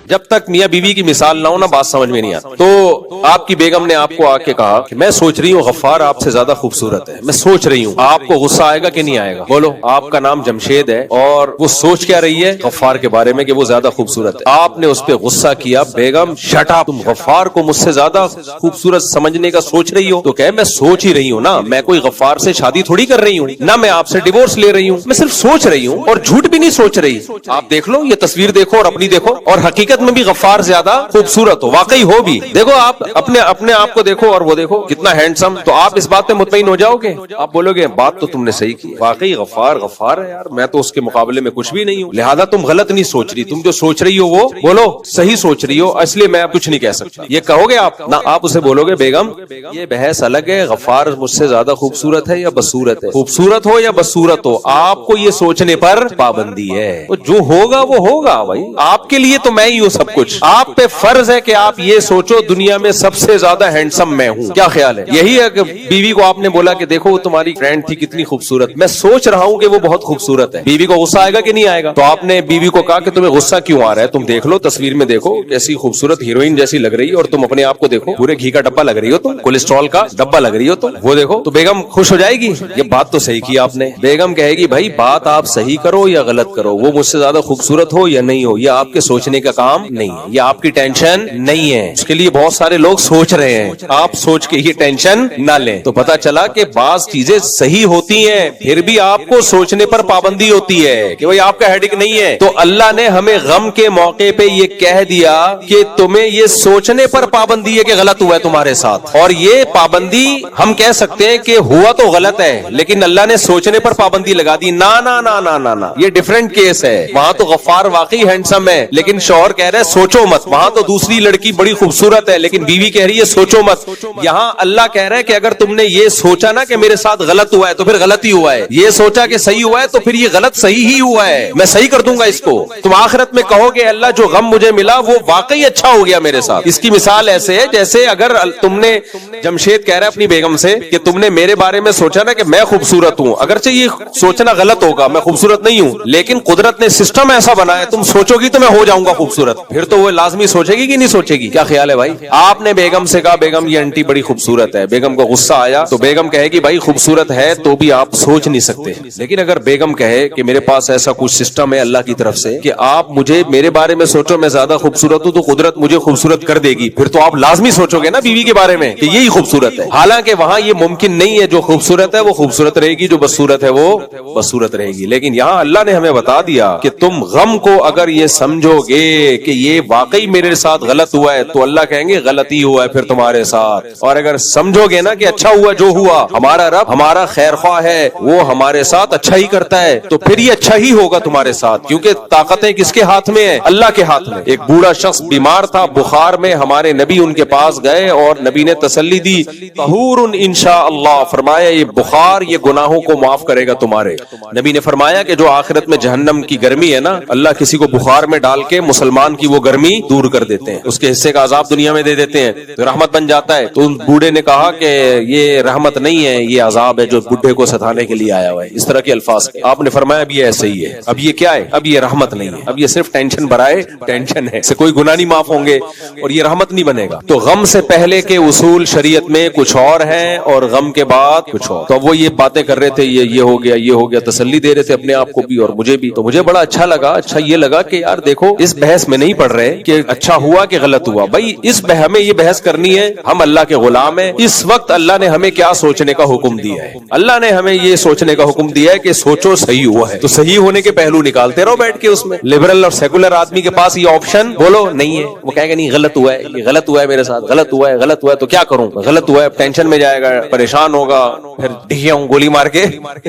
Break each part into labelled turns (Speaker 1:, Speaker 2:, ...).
Speaker 1: جب تک میاں بیوی کی مثال نہ ہو نا بات سمجھ میں نہیں آتی. تو آپ کی بیگم نے آپ کو آ کے کہا کہ میں سوچ رہی ہوں غفار آپ سے زیادہ خوبصورت ہے, میں سوچ رہی ہوں, آپ کو غصہ آئے گا کہ نہیں آئے گا؟ بولو. آپ کا نام جمشید ہے اور وہ سوچ کیا رہی ہے غفار کے بارے میں کہ وہ زیادہ خوبصورت ہے. آپ نے اس پہ غصہ کیا, بیگم شٹ اپ, تم غفار کو مجھ سے زیادہ خوبصورت سمجھنے کا سوچ رہی ہو. تو کہ میں سوچ ہی رہی ہوں نا, میں کوئی غفار سے شادی تھوڑی کر رہی ہوں, نہ میں آپ سے ڈیورس لے رہی ہوں, میں صرف سوچ رہی ہوں اور جھوٹ بھی نہیں سوچ رہی. آپ دیکھ لو, یہ تصویر دیکھو اور اپنی دیکھو, اور حقیقت میں بھی غفار زیادہ خوبصورت ہو, واقعی ہو بھی. دیکھو آپ اپنے آپ کو دیکھو اور وہ دیکھو کتنا ہینڈسم. تو آپ اس بات پہ مطمئن ہو جاؤ گے, آپ بولو گے بات تو تم نے صحیح کی, واقعی غفار ہے یار, میں تو اس کے مقابلے میں کچھ بھی نہیں ہوں, لہذا تم غلط نہیں سوچ رہی, تم جو سوچ رہی ہو وہ بولو صحیح سوچ رہی ہو, اس لیے میں اب کچھ نہیں کہہ سکتا. یہ کہو گے آپ نہ, آپ اسے بولو گے بیگم یہ بحث الگ ہے, غفار مجھ سے زیادہ خوبصورت ہے یا بدصورت ہے, خوبصورت ہو یا بدصورت ہو, آپ کو یہ سوچنے پر پابندی ہے. تو جو ہوگا وہ ہوگا بھائی, آپ کے لیے تو میں ہی ہوں سب کچھ, آپ پہ فرض ہے کہ آپ یہ سوچو دنیا میں سب سے زیادہ ہینڈسم میں ہوں. کیا خیال ہے؟ یہی ہے کہ بیوی کو آپ نے بولا کہ دیکھو وہ تمہاری فرینڈ تھی کتنی خوبصورت, میں سوچ رہا ہوں کہ وہ بہت خوبصورت ہے. بیوی کو غصہ آئے گا کہ نہیں آئے گا؟ تو آپ نے بیوی کو کہا کہ تمہیں غصہ کیوں آ رہا ہے, تم دیکھ لو تصویر میں دیکھو کیسی خوبصورت ہیروئن جیسی لگ رہی ہے, اور تم اپنے آپ کو دیکھو پورے گھی کا ڈبہ لگ رہی ہو, تم کولیسٹرول کا ڈبہ لگ رہی ہو, تم وہ دیکھو. تو بیگم خوش ہو جائے گی, یہ بات تو صحیح کی آپ نے. بیگم کہے گی بھائی بات آپ صحیح کرو یا غلط کرو, وہ مجھ سے زیادہ خوبصورت ہو یا نہیں ہو, یہ آپ کے سوچنے کا کام نہیں ہے, یہ آپ کی ٹینشن نہیں ہے. اس کے لیے بہت سارے لوگ سوچ رہے ہیں, آپ سوچ کے یہ ٹینشن نہ لیں. تو پتا چلا کہ بعض چیزیں صحیح ہوتی ہیں, پھر بھی آپ کو سوچنے پر پابندی ہوتی ہے کہ بھائی آپ کا ہیڈک نہیں ہے. تو اللہ نے ہمیں غم کے موقع پہ یہ کہہ دیا کہ تمہیں یہ سوچنے پر پابندی ہے کہ غلط ہوا ہے تمہارے ساتھ, اور یہ پابندی ہم کہہ سکتے ہیں کہ ہوا تو غلط ہے لیکن اللہ نے سوچنے پر پابندی لگا دی. نا نا نا نا نا نا, یہ ڈیفرنٹ کیس ہے. وہاں تو غفار واقعی ہینڈسم ہے لیکن شوہر کہہ رہے سوچو مت. وہاں تو دوسری لڑکی بڑی خوبصورت ہے لیکن بیوی کہہ رہی ہے سوچو مت. یہاں اللہ کہہ رہا ہے کہ اگر تم نے یہ سوچا نا کہ میرے ساتھ غلط ہوا ہے تو پھر غلط ہی ہوا ہے, یہ سوچا کہ صحیح ہوا ہے تو پھر یہ غلط صحیح ہی ہوا ہے, میں صحیح کر دوں گا اس کو. تم آخرت میں کہو گے اللہ جو غم مجھے ملا وہ واقعی اچھا ہو گیا میرے ساتھ. اس کی مثال ایسے ہے جیسے اگر تم نے, جمشید کہہ رہا ہے اپنی بیگم سے کہ تم نے میرے بارے میں سوچا نا کہ میں خوبصورت ہوں, اگرچہ یہ سوچنا غلط ہوگا, میں خوبصورت نہیں ہوں, لیکن قدرت نے سسٹم ایسا بنایا تم سوچو گی تو میں ہو جاؤں گا خوبصورت, پھر تو وہ لازمی سوچے گی کہ نہیں سوچے گی. کیا خیال ہے بھائی؟ آپ نے بیگم سے کہا بیگم یہ انٹی بڑی خوبصورت ہے, بیگم کو غصہ آیا تو بیگم کہے گی بھائی خوبصورت ہے تو بھی آپ سوچ نہیں سکتے. لیکن اگر بیگم کہے کہ میرے پاس ایسا کچھ سسٹم ہے اللہ کی طرف سے کہ آپ مجھے میرے بارے میں سوچو میں زیادہ خوبصورت ہوں تو قدرت مجھے خوبصورت کر دے گی, پھر تو آپ لازمی سوچو گے نا بیوی کے بارے میں کہ یہی خوبصورت ہے. حالانکہ وہاں یہ ممکن نہیں ہے, جو خوبصورت ہے وہ خوبصورت رہے گی, جو بدصورت ہے وہ بدصورت رہے گی. لیکن یہاں اللہ نے ہمیں بتا دیا کہ تم غم کو اگر یہ سمجھو گے کہ یہ واقعی میرے ساتھ غلط ہوا ہے تو اللہ کہیں گے غلطی ہوا ہے پھر تمہارے ساتھ, اور اگر سمجھو گے نا کہ اچھا ہوا جو ہوا, ہمارا رب ہمارا خیر خواہ ہے, وہ ہمارے ساتھ اچھا ہی کرتا ہے, تو پھر یہ اچھا ہی ہوگا تمہارے ساتھ, کیونکہ طاقتیں کس کے ہاتھ میں ہیں؟ اللہ کے ہاتھ میں. ایک بوڑھا شخص بیمار تھا بخار میں, ہمارے نبی ان کے پاس گئے اور نبی نے تسلی دی طہور انشاءاللہ, فرمایا یہ بخار یہ گناہوں کو معاف کرے گا تمہارے. نبی نے فرمایا کہ جو آخرت میں جہنم کی گرمی ہے نا, اللہ کسی کو بخار میں ڈال کے مسلمان کی وہ گرمی دور کر دیتے ہیں, اس کے حصے کا عذاب دنیا میں دے دیتے ہیں تو رحمت بن جاتا ہے. تو بوڑھے نے کہا کہ یہ رحمت نہیں ہے, یہ عذاب ہے جو بڈھے کو ستانے کے لیے آیا ہوا ہے, اس طرح کے الفاظ. آپ نے فرمایا اب یہ ایسے ہی ہے, اب یہ کیا ہے, اب یہ رحمت نہیں ہے, اب یہ صرف ٹینشن برائے ٹینشن ہے, سے کوئی گناہ نہیں معاف ہوں گے اور یہ رحمت نہیں بنے گا. تو غم سے پہلے کے اصول شریعت میں کچھ اور ہیں اور غم کے بعد کچھ اور. تو وہ یہ باتیں کر رہے تھے, یہ ہو گیا یہ ہو گیا, تسلی دے رہے تھے اپنے آپ کو بھی اور مجھے بھی. تو مجھے بڑا اچھا لگا, اچھا یہ لگا کہ یار دیکھو اس بحث میں نہیں پڑھ رہے کہ اچھا ہوا کہ غلط ہوا. بھائی اس ہمیں یہ بحث کرنی ہے, ہم اللہ کے غلام ہیں. اس وقت اللہ نے ہمیں کیا سوچنے کا حکم دیا ہے؟ اللہ نے ہمیں یہ سوچنے کا حکم دیا ہے کہ سوچو صحیح ہوا ہے, تو صحیح ہونے کے پہلو نکالتے رہو بیٹھ کے. اس میں لبرل اور سیکولر آدمی کے پاس یہ آپشن بولو نہیں ہے, وہ کہے گا نہیں غلط ہوا ہے, یہ غلط ہوا ہے میرے ساتھ, غلط ہوا ہے, غلط ہوا ہے تو کیا کروں, غلط ہوا ہے, ٹینشن میں جائے گا, پریشان ہوگا, پھر ڈھیاں گولی مار کے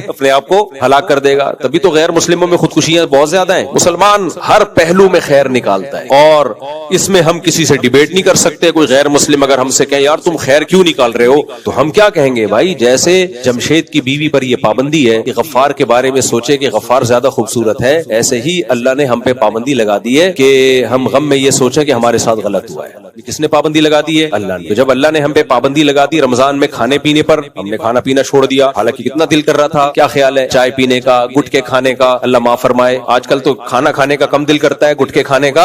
Speaker 1: اپنے آپ کو ہلاک کر دے گا. تبھی تو غیر مسلموں میں خودکشیاں بہت زیادہ ہیں. مسلمان ہر پہلو میں خیر نکالتا ہے اور اس میں ہم کسی سے ڈیبیٹ نہیں کر سکتے. کوئی غیر مسلم اگر ہم سے کہے یار تم خیر کیوں نکال رہے ہو, تو ہم کیا کہیں گے؟ بھائی جیسے جمشید کی بیوی پر یہ پابندی ہے کہ غفار کے بارے میں سوچے کہ غفار زیادہ خوبصورت ہے, ایسے ہی اللہ نے ہم پہ پابندی لگا دی ہے کہ ہم غم میں یہ سوچیں کہ ہمارے ساتھ غلط ہوا ہے. کس نے پابندی لگا دی ہے؟ اللہ نے. تو جب اللہ نے ہم پہ پابندی لگا دی رمضان میں کھانے پینے پر, ہم نے کھانا پینا چھوڑ دیا, حالانکہ کتنا دل کر رہا تھا. کیا خیال ہے چائے پینے کا, گٹکے کھانے کا؟ اللہ معاف فرمائے, آج کل تو کھانا کھانے کا کم دل کرتا ہے, گٹکے کھانے کا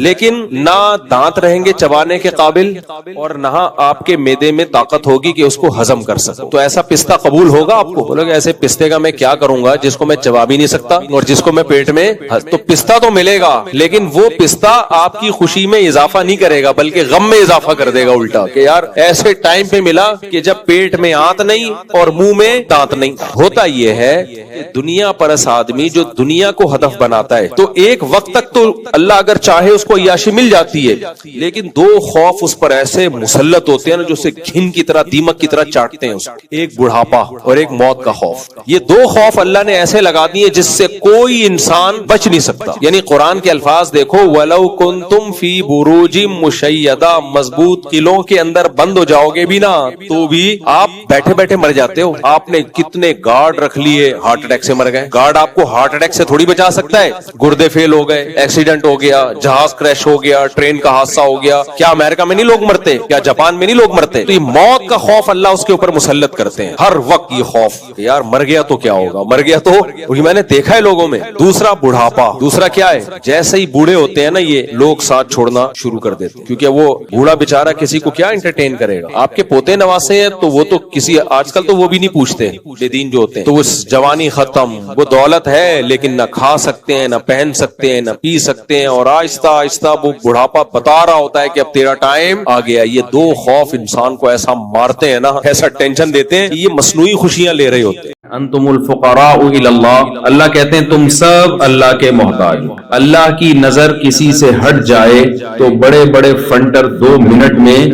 Speaker 1: لیکن نہ دانت رہیں گے چبانے کے قابل اور نہ آپ کے معدے میں طاقت ہوگی کہ اس کو ہضم کر سکو. تو ایسا پستہ قبول ہوگا آپ کو؟ بولو کہ ایسے پستے کا میں کیا کروں گا جس کو میں چبا بھی نہیں سکتا اور جس کو میں پیٹ میں. تو پستہ تو ملے گا لیکن وہ پستہ آپ کی خوشی میں اضافہ نہیں کرے گا بلکہ غم میں اضافہ کر دے گا الٹا, کہ یار ایسے ٹائم پہ ملا کہ جب پیٹ میں آنت نہیں اور منہ میں دانت نہیں. ہوتا یہ ہے کہ دنیا پرست آدمی جو دنیا کو ہدف بناتا ہے تو ایک وقت تک تو اللہ اگر چاہے اس کو عیاشی مل جاتی ہے, لیکن دو خوف اس پر ایسے مسلط ہوتے ہیں نا جو اسے گھن کی طرح دیمک کی طرح چاٹتے ہیں. ایک بڑھاپا اور ایک موت کا خوف. یہ دو خوف اللہ نے ایسے لگا دیے جس سے کوئی انسان بچ نہیں سکتا. یعنی قرآن کے الفاظ دیکھو, وَلَوْ كُنْتُمْ فِي بُرُوجٍ مُشَيَّدَةٍ, مضبوط قلعوں کے اندر بند ہو جاؤ گے بھی نا تو بھی آپ بیٹھے بیٹھے مر جاتے ہو. آپ نے کتنے گارڈ رکھ لیے, ہارٹ اٹیک سے مر گئے. گارڈ آپ کو ہارٹ اٹیک سے تھوڑی بچا سکتا ہے. گردے فیل ہو گئے, ایکسیڈنٹ ہو گیا, جہاز کریش ہو گیا, ٹرین کا حادثہ ہو گیا, کیا امریکہ میں نہیں لوگ مرتے؟ کیا جاپان میں نہیں لوگ مرتے؟ تو یہ موت کا خوف اللہ اس کے اوپر مسلط کرتے ہیں ہر وقت. یہ خوف کہ یار مر گیا تو کیا ہوگا, مر گیا تو میں نے دیکھا ہے لوگوں میں. دوسرا بڑھاپا. دوسرا کیا ہے, جیسے ہی بوڑھے ہوتے ہیں نا یہ لوگ ساتھ چھوڑنا شروع کر دیتے ہیں, کیونکہ وہ بوڑھا بیچارہ کسی کو کیا انٹرٹین کرے گا. آپ کے پوتے نواسے ہیں تو وہ تو کسی, آج کل تو وہ بھی نہیں پوچھتے بے دین جو ہوتے ہیں. تو وہ جوانی ختم, وہ دولت ہے لیکن نہ کھا سکتے ہیں, نہ پہن سکتے ہیں, نہ پی سکتے ہیں, اور آہستہ آہستہ وہ بڑھاپا بتا رہا ہوتا ہے کہ اب تیرا ٹائم آ گیا. یہ دو خوف انسان کو ایسا مارتے ہیں نا, ایسا ٹینشن دیتے ہیں کہ یہ مصنوعی خوشیاں لے رہے ہوتے ہیں.
Speaker 2: انتم الفقراء الی اللہ, اللہ کہتے ہیں تم سب اللہ کے محتاج. اللہ کی نظر کسی سے ہٹ جائے تو بڑے بڑے فنٹر 2 منٹ میں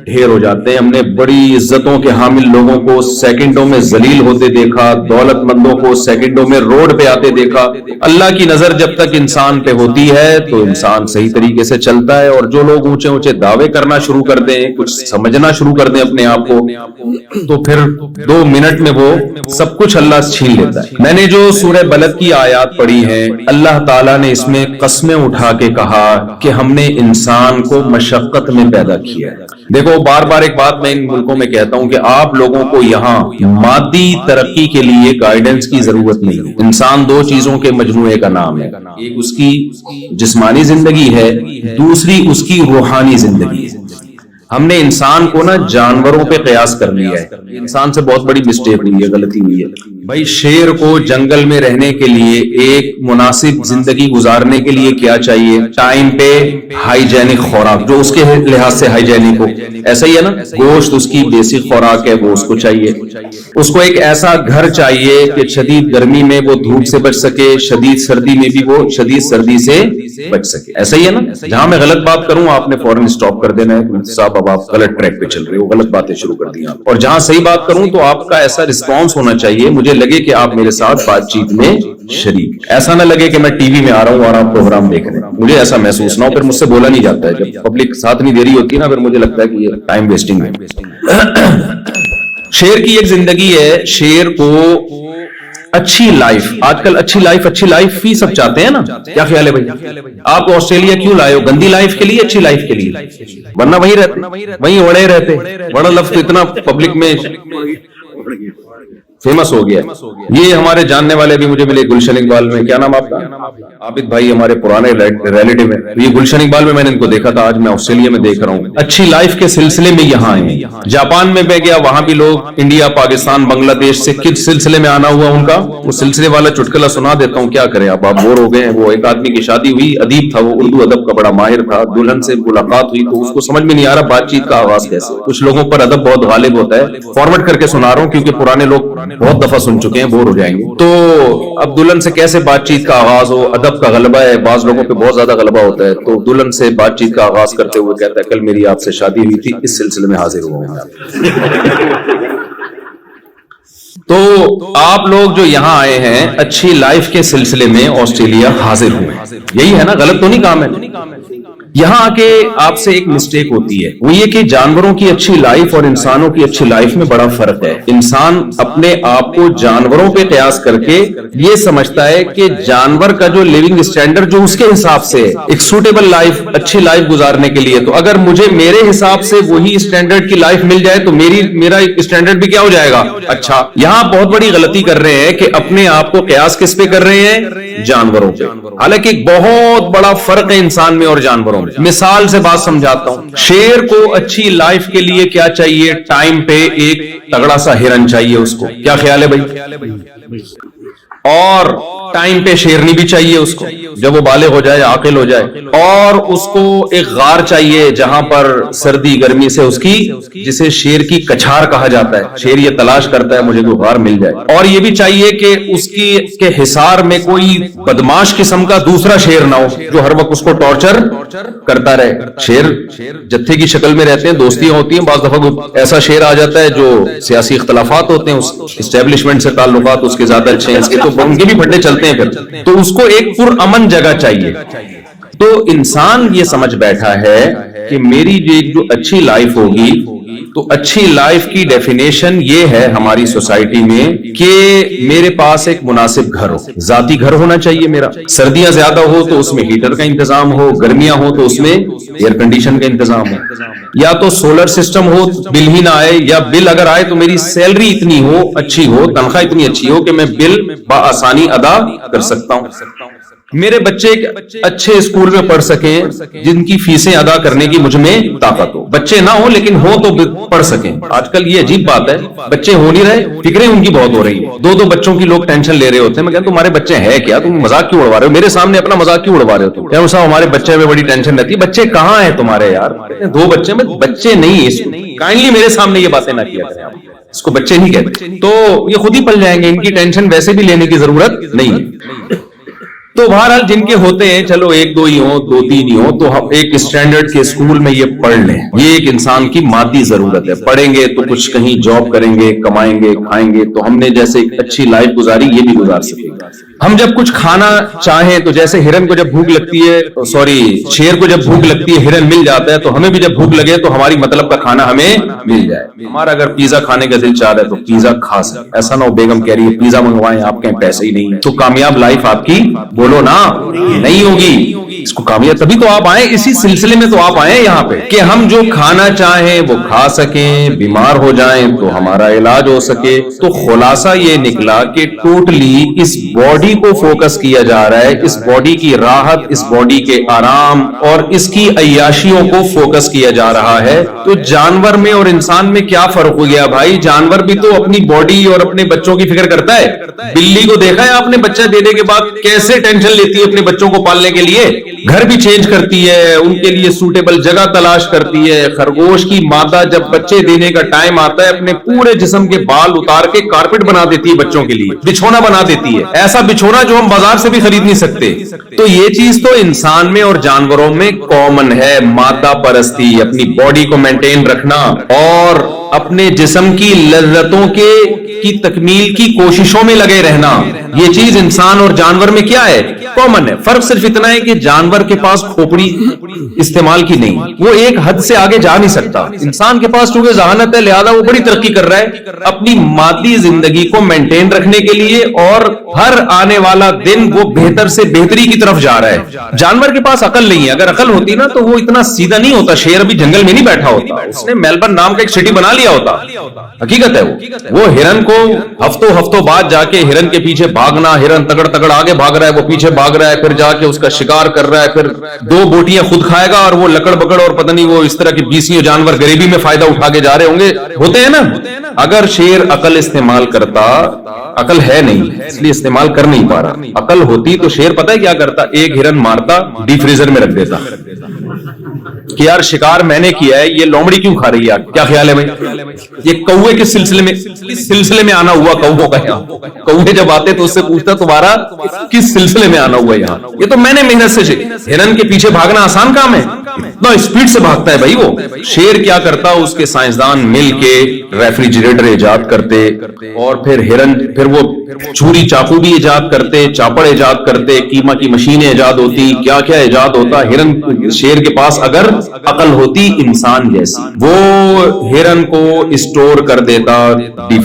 Speaker 2: ڈھیر ہو جاتے ہیں. ہم نے بڑی عزتوں کے حامل لوگوں کو سیکنڈوں میں ذلیل ہوتے دیکھا, دولت مندوں کو سیکنڈوں میں روڈ پہ آتے دیکھا. اللہ کی نظر جب تک انسان پہ ہوتی ہے تو انسان صحیح طریقے سے چلتا ہے. اور جو لوگ اونچے اونچے دعوے کرنا شروع کر دیں, کچھ سمجھنا شروع کر دیں اپنے آپ کو, تو پھر 2 منٹ میں وہ سب کچھ اللہ چھین لیتا ہے. میں نے جو سورہ بلد کی آیات پڑھی ہیں, اللہ تعالیٰ نے اس میں قسمیں اٹھا کے کہا کہ ہم نے انسان کو مشقت میں پیدا کیا ہے. دیکھو بار بار ایک بات میں ان ملکوں میں کہتا ہوں کہ آپ لوگوں کو یہاں مادی ترقی کے لیے گائیڈنس کی ضرورت نہیں ہے. انسان 2 چیزوں کے مجموعے کا نام ہے, ایک اس کی جسمانی زندگی ہے, دوسری اس کی روحانی زندگی ہے. ہم نے انسان کو نا جانوروں پہ قیاس کر لیا ہے. انسان سے بہت بڑی مسٹیک ہوئی ہے, غلطی ہوئی ہے. بھائی شیر کو جنگل میں رہنے کے لیے, ایک مناسب زندگی گزارنے کے لیے کیا چاہیے؟ ٹائم پہ ہائیجینک خوراک, جو اس کے لحاظ سے ہائیجینک ہو. ایسا ہی ہے نا, گوشت اس کی بیسک خوراک ہے, وہ اس کو چاہیے. اس کو ایک ایسا گھر چاہیے کہ شدید گرمی میں وہ دھوپ سے بچ سکے, شدید سردی میں بھی وہ شدید سردی سے بچ سکے. ایسا ہی ہے نا. جہاں میں غلط بات کروں آپ نے فوراً اسٹاپ کر دینا ہے, صاحب اب آپ غلط ٹریک پہ چل رہے ہو, غلط باتیں شروع کر دی آپ. اور جہاں صحیح بات کروں تو آپ کا ایسا رسپانس ہونا چاہیے, مجھے لگے کہ آپ میرے ساتھ بات چیت میں شریک. ایسا نہ لگے کہ میں ٹی وی میں آ رہا ہوں اور آپ پروگرام دیکھ رہے ہیں, مجھے ایسا محسوس نہ ہو. پھر مجھ سے بولا نہیں جاتا ہے, جب پبلک ساتھ نہیں دے رہی ہوتی نا, پھر مجھے لگتا ہے کہ یہ ٹائم ویسٹنگ ہے. شیر کی ایک زندگی ہے, شیر کو اچھی لائف, آج کل اچھی لائف فی سب چاہتے ہیں نا. کیا خیال ہے بھائی؟ آپ آسٹریلیا کیوں لائے ہو؟ گندی لائف کے لیے, اچھی لائف کے لیے؟ ورنہ وہیں رہتے, وہیں اڑے رہتے. بڑا لفظ تو اتنا پبلک میں فیمس ہو گیا. یہ ہمارے جاننے والے بھی مجھے ملے گلشن اقبال میں. کیا نام آپ کا؟ عابد بھائی, ہمارے پرانے ریلیٹیو ہیں. یہ گلشن اقبال میں نے ان کو دیکھا تھا, آج میں آسٹریلیا میں دیکھ رہا ہوں. اچھی لائف کے سلسلے میں یہاں آئے. جاپان میں میں گیا, وہاں بھی لوگ انڈیا, پاکستان, بنگلہ دیش سے کس سلسلے میں آنا ہوا ان کا, وہ سلسلے والا چٹکلا سنا دیتا ہوں. کیا کریں آپ بور ہو گئے ہیں. وہ ایک آدمی کی شادی ہوئی, ادیب تھا, وہ اردو ادب کا بڑا ماہر تھا. دلہن سے ملاقات ہوئی تو اس کو سمجھ میں نہیں آ رہا بات چیت کا آغاز کیسے. کچھ لوگوں پر ادب بہت غالب ہوتا ہے, فارورڈ کر کے سنا رہا ہوں کیونکہ پرانے لوگ بہت دفعہ سن چکے ہیں, بور ہو جائیں گے. تو اب دلہن سے کیسے بات چیت کا آغاز ہو, ادب کا غلبہ ہے, بعض لوگوں پہ بہت زیادہ غلبہ ہوتا ہے. تو دلہن سے بات چیت کا آغاز کرتے ہوئے کہتا ہے کل میری آپ سے شادی ہوئی تھی, اس سلسلے میں حاضر ہوا ہوں. تو آپ لوگ جو یہاں آئے ہیں اچھی لائف کے سلسلے میں آسٹریلیا حاضر ہوئے, یہی ہے نا, غلط تو نہیں کام ہے. یہاں آ کے آپ سے ایک مسٹیک ہوتی ہے, وہ یہ کہ جانوروں کی اچھی لائف اور انسانوں کی اچھی لائف میں بڑا فرق ہے. انسان اپنے آپ کو جانوروں پہ قیاس کر کے یہ سمجھتا ہے کہ جانور کا جو لیونگ اسٹینڈرڈ جو اس کے حساب سے ایک سوٹیبل لائف, اچھی لائف گزارنے کے لیے, تو اگر مجھے میرے حساب سے وہی اسٹینڈرڈ کی لائف مل جائے تو میرا اسٹینڈرڈ بھی کیا ہو جائے گا, اچھا. یہاں بہت بڑی غلطی کر رہے ہیں کہ اپنے آپ کو قیاس کس پہ کر رہے ہیں, جانوروں پہ. حالانکہ بہت بڑا فرق ہے انسان میں اور جانوروں میں. مثال سے بات سمجھاتا ہوں. شیر کو اچھی لائف کے لیے کیا چاہیے, ٹائم پہ ایک تگڑا سا ہرن چاہیے اس کو, کیا خیال ہے بھائی, اور ٹائم پہ شیرنی بھی چاہیے اس کو جب وہ بالغ ہو جائے, عاقل ہو جائے, اور اس کو ایک غار چاہیے جہاں پر سردی گرمی سے اس کی, جسے شیر کی کچھار کہا جاتا ہے, شیر یہ تلاش کرتا ہے مجھے کوئی غار مل جائے, اور یہ بھی چاہیے کہ اس کے حصار میں کوئی بدماش قسم کا دوسرا شیر نہ ہو جو ہر وقت اس کو ٹارچر کرتا رہے. شیر جتھے کی شکل میں رہتے ہیں, دوستیاں ہوتی ہیں, بعض دفعہ ایسا شیر آ جاتا ہے جو سیاسی اختلافات ہوتے ہیں, اس اسٹیبلشمنٹ سے تعلقات اس کے زیادہ اچھے ہیں, اس کے تو ان کے بھی پھڈے چلتے ہیں پھر, تو اس کو ایک پرامن جگہ چاہیے. تو انسان یہ سمجھ بیٹھا ہے کہ میری جو اچھی لائف ہوگی, تو اچھی لائف کی ڈیفینیشن یہ ہے ہماری سوسائٹی میں کہ میرے پاس ایک مناسب گھر ہو, ذاتی گھر ہونا چاہیے میرا. سردیاں زیادہ ہو تو اس میں ہیٹر کا انتظام ہو, گرمیاں ہو تو اس میں ایئر کنڈیشن کا انتظام ہو, یا تو سولر سسٹم ہو, بل ہی نہ آئے, یا بل اگر آئے تو میری سیلری اتنی ہو, اچھی ہو, تنخواہ اتنی اچھی ہو کہ میں بل بآسانی ادا کر سکتا ہوں. میرے بچے اچھے اسکول میں پڑھ سکیں جن کی فیسیں ادا کرنے کی مجھ میں طاقت ہو, بچے نہ ہو لیکن ہو تو پڑھ سکیں. آج کل یہ عجیب بات ہے, بچے ہو نہیں رہے, فکریں ان کی بہت ہو رہی ہیں, دو بچوں کی لوگ ٹینشن لے رہے ہوتے ہیں. میں کہتا ہوں تمہارے بچے ہیں کیا, تم مذاق کیوں اڑوا رہے ہو, میرے سامنے اپنا مذاق کیوں اڑوا رہے ہو تم, کیا صاحب ہمارے بچے میں بڑی ٹینشن رہتی ہے. بچے کہاں ہیں تمہارے یار, 2 بچے میں بچے نہیں, کائنڈلی میرے سامنے یہ باتیں نہ کیا کریں, اس کو بچے نہیں کہتے, تو یہ خود ہی پل جائیں گے, ان کی ٹینشن ویسے بھی لینے کی ضرورت نہیں ہے. تو بہرحال جن کے ہوتے ہیں, چلو 1-2 ہی ہوں, 2-3 ہی ہوں, تو ہم ایک اسٹینڈرڈ کے اسکول میں یہ پڑھ لیں. یہ ایک انسان کی مادی ضرورت ہے, پڑھیں گے تو کچھ کہیں جاب کریں گے, کمائیں گے, کھائیں گے, تو ہم نے جیسے ایک اچھی لائف گزاری یہ بھی گزار سکیں گے. ہم جب کچھ کھانا چاہیں تو جیسے ہرن کو جب بھوک لگتی ہے, شیر کو جب بھوک لگتی ہے ہرن مل جاتا ہے, تو ہمیں بھی جب بھوک لگے تو ہماری مطلب کا کھانا ہمیں مل جائے. ہمارا اگر پیزا کھانے کا دل چاہ رہا ہے تو پیزا کھا سکتے, ایسا نہ ہو بیگم کہہ رہی ہے پیزا منگوائیں, آپ کہیں پیسے ہی نہیں ہے, تو کامیاب لائف آپ کی بولو نا نہیں ہوگی. اس کو کامیاب تبھی تو آپ آئے, اسی سلسلے میں تو آپ آئے یہاں پہ کہ ہم جو کھانا چاہیں وہ کھا سکیں, بیمار ہو جائیں تو ہمارا علاج ہو سکے. تو خلاصہ یہ نکلا کہ ٹوٹلی اس باڈی کو فوکس کیا جا رہا ہے, اس باڈی کی راحت, اس باڈی کے آرام اور اس کی عیاشیوں کو فوکس کیا جا رہا ہے. تو جانور میں اور انسان میں کیا فرق ہو گیا بھائی, جانور بھی تو اپنی باڈی اور اپنے بچوں کی فکر کرتا ہے. بلی کو دیکھا ہے آپ نے بچہ دینے کے بعد کیسے ٹینشن لیتی ہے اپنے بچوں کو پالنے کے لیے, گھر بھی چینج کرتی ہے, ان کے لیے سوٹیبل جگہ تلاش کرتی ہے. خرگوش کی مادہ جب بچے دینے کا ٹائم آتا ہے اپنے پورے جسم کے بال اتار کے کارپٹ بنا دیتی ہے بچوں کے لیے, بچھونا بنا دیتی ہے, ایسا بچھونا جو ہم بازار سے بھی خرید نہیں سکتے. تو یہ چیز تو انسان میں اور جانوروں میں کامن ہے, مادہ پرستی, اپنی باڈی کو مینٹین رکھنا اور اپنے جسم کی لذتوں کی تکمیل کی کوششوں میں لگے رہنا. یہ چیز انسان اور جانور میں کیا ہے, کامن ہے. فرق صرف اتنا ہے کہ جانور کے پاس کھوپڑی استعمال کی نہیں, وہ ایک حد سے آگے جا نہیں سکتا. انسان کے پاس چونکہ ذہانت ہے لہذا وہ بڑی ترقی کر رہا ہے اپنی مادی زندگی کو مینٹین رکھنے کے لیے, اور ہر آنے والا دن وہ بہتر سے بہتری کی طرف جا رہا ہے. جانور کے پاس عقل نہیں ہے, اگر عقل ہوتی نا تو وہ اتنا سیدھا نہیں ہوتا, شیر ابھی جنگل میں نہیں بیٹھا ہوتا, اس نے میلبرن نام کا ایک سٹی بنا لیا ہوتا. حقیقت ہے وہ ہرن کو ہفتوں بعد جا کے ہرن کے پیچھے بھاگنا, ہرن تگڑ آگے بھاگ رہا ہے, وہ پیچھے بھاگ رہا ہے, پھر جا کے اس کا شکار کر رہا ہے, پھر 2 بوٹیاں خود کھائے گا اور وہ لکڑ بکڑ اور پتہ نہیں وہ اس طرح کی 20 جانور غریبی میں فائدہ اٹھا کے جا رہے ہوں گے, ہوتے ہیں نا. اگر شیر عقل استعمال کرتا, عقل ہے نہیں اس لیے استعمال کر نہیں پا رہا, عقل ہوتی تو شیر پتہ ہے کیا کرتا, ایک ہرن مارتا, ڈی فریزر میں رکھ دیتا, کہ یار شکار میں نے کیا ہے, یہ لومڑی کیوں کھا رہی ہے, کیا خیال ہے بھائی؟ یہ کوے کے سلسلے میں آنا ہوا کوں کا یہاں. کوے جب آتے تو اس سے پوچھتا تمہارا کس سلسلے میں آنا ہوا یہاں, یہ تو میں نے محنت سے. ہرن کے پیچھے بھاگنا آسان کام ہے, اتنا اسپیڈ سے بھاگتا ہے بھائی وہ. شیر کیا کرتا, اس کے سائنسدان مل کے ریفریجریٹر ایجاد کرتے, اور پھر وہ چھری چاقو بھی ایجاد کرتے, چاپڑ ایجاد کرتے, قیمہ کی مشینیں ایجاد ہوتی, کیا کیا ایجاد ہوتا. شیر کے پاس اگر عقل ہوتی انسان جیسی, وہ ہرن کو اسٹور کر دیتا ڈی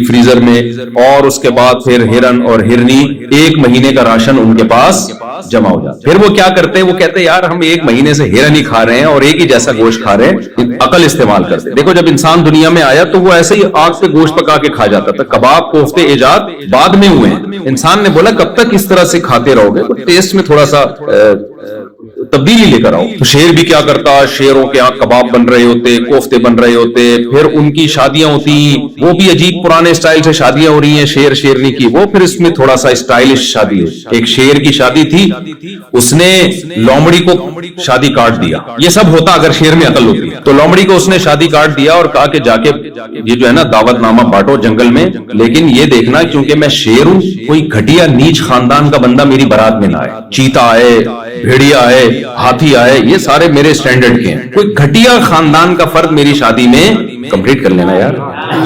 Speaker 2: فریزر میں, اور اس کے بعد پھر ہرن اور ہرنی 1 مہینے کا راشن ان کے پاس جمع ہو جاتا. پھر وہ کیا کرتے, وہ کہتے یار ہم 1 مہینے سے ہرن ہی کھا رہے ہیں اور ایک ہی جیسا گوشت کھا رہے ہیں, عقل استعمال کرتے. دیکھو جب انسان دنیا میں آیا تو وہ ایسے ہی آگ پہ گوشت پکا کے کھا جاتا تھا. کباب کوفتے ایجاد بعد میں ہوئے ہیں. انسان نے بولا کب تک اس طرح سے کھاتے رہو گے, تو ٹیسٹ میں تھوڑا سا تبدیلی لے کر آؤ. تو شیر بھی کیا کرتا, شیروں کے یہاں کباب بن رہے ہوتے, کوفتے بن رہے ہوتے, پھر ان کی شادیاں ہوتی, وہ بھی عجیب پرانے اسٹائل سے شادیاں ہو رہی ہیں شیر شیرنی کی, وہ پھر اس میں تھوڑا سا اسٹائلش شادی ہے. ایک شیر کی شادی تھی, اس نے لومڑی کو شادی کارڈ دیا. یہ سب ہوتا اگر شیر میں عقل ہوتی. تو لومڑی کو اس نے شادی کارڈ دیا اور کہا کہ جا کے یہ جو ہے نا دعوت نامہ بانٹو جنگل میں, لیکن یہ دیکھنا کیونکہ میں شیر ہوں, کوئی گھٹیا نیچ خاندان کا بندہ میری بارات میں نہ آئے. چیتا آئے, بھیڑیا آئے, ہاتھی آئے, یہ سارے میرے سٹینڈرڈ کے ہیں. کوئی گھٹیا خاندان کا فرد میری شادی میں کمپلیٹ کر لینا یار,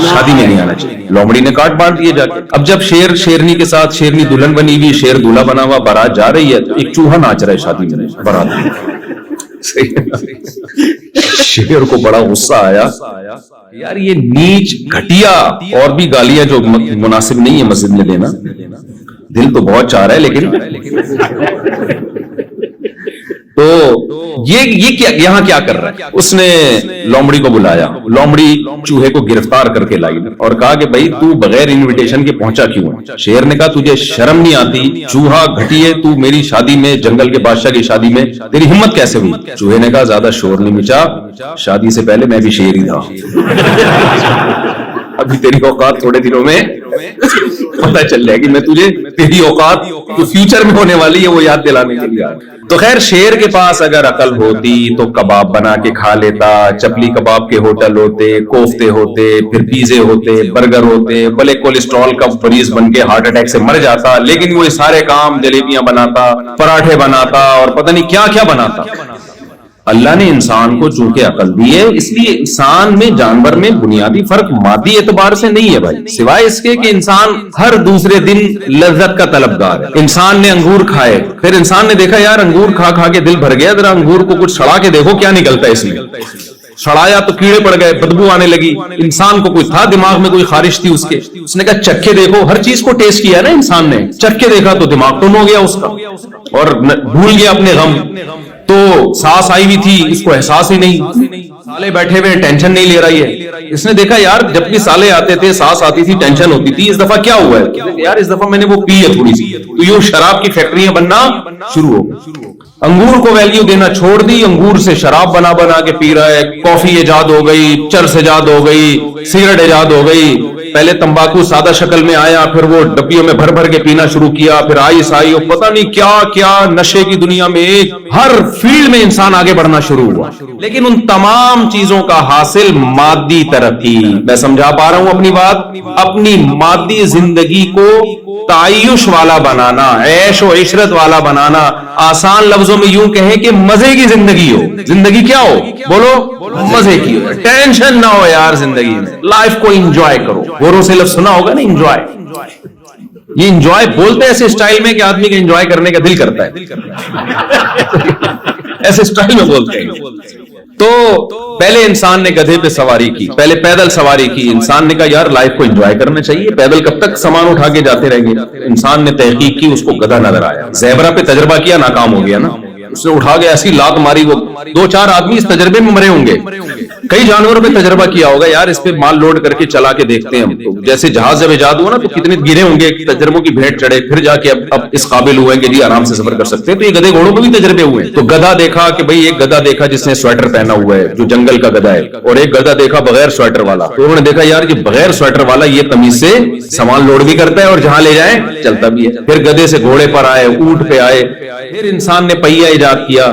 Speaker 2: شادی میں نہیں آنا چاہیے. لومڑی نے کارڈ بانٹ دیے جا کے. اب جب شیر شیرنی کے ساتھ, شیرنی دلہن بنی ہوئی, شیر دولہا بنا ہوا, بارات جا رہی ہے, تو ایک چوہا ناچ رہا ہے شادی میں بارات میں. شیر کو بڑا غصہ آیا, یار یہ نیچ گھٹیا, اور بھی گالیاں جو مناسب نہیں ہے مسجد میں دینا, دل تو بہت چاہ رہا ہے لیکن تو یہ کیا یہاں کیا کر رہا ہے. اس نے لومڑی کو بلایا, لومڑی چوہے کو گرفتار کر کے لائی اور کہا کہ بھائی تو بغیر انویٹیشن کے پہنچا کیوں ہے. شیر نے کہا تجھے شرم نہیں آتی, چوہا گھٹیے, تو میری شادی میں, جنگل کے بادشاہ کی شادی میں تیری ہمت کیسے ہوئی. چوہے نے کہا زیادہ شور نہیں مچا, شادی سے پہلے میں بھی شیر ہی تھا, ابھی تیری اوقات تھوڑے دنوں میں پتہ چل جائے گی, میں تجھے تیری اوقات جو فیوچر میں ہونے والی ہے وہ یاد دلانے کے لیے. تو خیر شیر کے پاس اگر عقل ہوتی تو کباب بنا کے کھا لیتا, چپلی کباب کے ہوٹل ہوتے, کوفتے ہوتے, پھر پیزے ہوتے, برگر ہوتے, بھلے کولیسٹرول کا مریض بن کے ہارٹ اٹیک سے مر جاتا, لیکن وہ سارے کام جلیبیاں بناتا, پراٹھے بناتا, اور پتہ نہیں کیا کیا بناتا. اللہ نے انسان کو چونکہ عقل دی ہے, اس لیے انسان میں جانور میں بنیادی فرق مادی اعتبار سے نہیں ہے بھائی, سوائے اس کے کہ انسان ہر دوسرے دن لذت کا طلبگار ہے. انسان نے انگور کھائے, پھر انسان نے دیکھا یار انگور کھا کھا کے دل بھر گیا, ذرا انگور کو کچھ سڑا کے دیکھو کیا نکلتا ہے. اس میں سڑایا تو کیڑے پڑ گئے, بدبو آنے لگی. انسان کو کوئی تھا دماغ میں کوئی خارش تھی اس کے, اس نے کہا چکھے دیکھو. ہر چیز کو ٹیسٹ کیا نا انسان نے, چکھے دیکھا تو دماغ ٹم ہو گیا اس کا اور بھول گیا اپنے غم. تو سانس آئی ہوئی تھی, اس کو احساس ہی نہیں. سالے بیٹھے ہوئے ٹینشن نہیں لے رہی ہے. اس نے دیکھا یار جب بھی سالے آتے تھے سانس آتی تھی, ٹینشن ہوتی تھی, اس دفعہ کیا ہوا ہے یار, اس دفعہ میں نے وہ پی ہے تھوڑی سی, تو یہ شراب کی فیکٹریاں بننا شروع ہو گئی. انگور کو ویلیو دینا چھوڑ دی, انگور سے شراب بنا بنا کے پی رہا ہے. کافی ایجاد ہو گئی, چرس ایجاد ہو گئی, سگریٹ ایجاد ہو گئی. پہلے تمباکو سادہ شکل میں آیا, پھر وہ ڈبیوں میں بھر بھر کے پینا شروع کیا, پھر آئس آئی, اور پتہ نہیں کیا کیا نشے کی دنیا میں ایک ہر فیلڈ میں انسان آگے بڑھنا شروع ہوا. لیکن ان تمام چیزوں کا حاصل مادی ترقی. میں سمجھا پا رہا ہوں اپنی بات. اپنی مادی زندگی کو تعیش والا بنانا, عیش و عشرت والا بنانا, آسان لفظوں میں یوں کہیں کہ مزے کی زندگی ہو. زندگی کیا ہو بولو, مزے کی ہو, ٹینشن نہ ہو یار زندگی میں, لائف کو انجوائے کرو. غوروں سے لفظ سنا ہوگا نا انجوائے. یہ انجوائے بولتے ایسے اسٹائل میں کہ آدمی کے انجوائے کرنے کا دل کرتا ہے, ایسے اسٹائل میں بولتے ہیں. تو پہلے انسان نے گدھے پہ سواری کی, پہلے پیدل سواری کی. انسان نے کہا یار لائف کو انجوائے کرنا چاہیے, پیدل کب تک سامان اٹھا کے جاتے رہیں گے. انسان نے تحقیق کی, اس کو گدھا نظر آیا. زیبرا پہ تجربہ کیا, ناکام ہو گیا نا. اس نے اٹھا کے ایسی لات ماری, وہ 2-4 آدمی اس تجربے میں مرے ہوں گے. کئی جانوروں پہ تجربہ کیا ہوگا یار, اس پہ مال لوڈ کر کے چلا کے دیکھتے ہیں ہم. تو جیسے جہاز جب ایجاد ہوا نا تو کتنے گرے ہوں گے, تجربوں کی بھیٹ چڑھے, پھر جا کے اب اس قابل ہوئے کہ جی آرام سے سفر کر سکتے ہیں. تو یہ گدھے گھوڑوں پہ بھی تجربے ہوئے. تو گدھا دیکھا کہ بھئی ایک گدھا دیکھا جس نے سویٹر پہنا ہوا ہے, جو جنگل کا گدھا ہے, اور ایک گدھا دیکھا بغیر سویٹر والا. تو انہوں نے دیکھا یار یہ بغیر سویٹر والا یہ تمیز سے سامان لوڈ بھی کرتا ہے اور جہاں لے جائیں چلتا بھی ہے. پھر گدھے سے گھوڑے پر آئے, اونٹ پہ آئے. پھر انسان نے پہیا ایجاد کیا,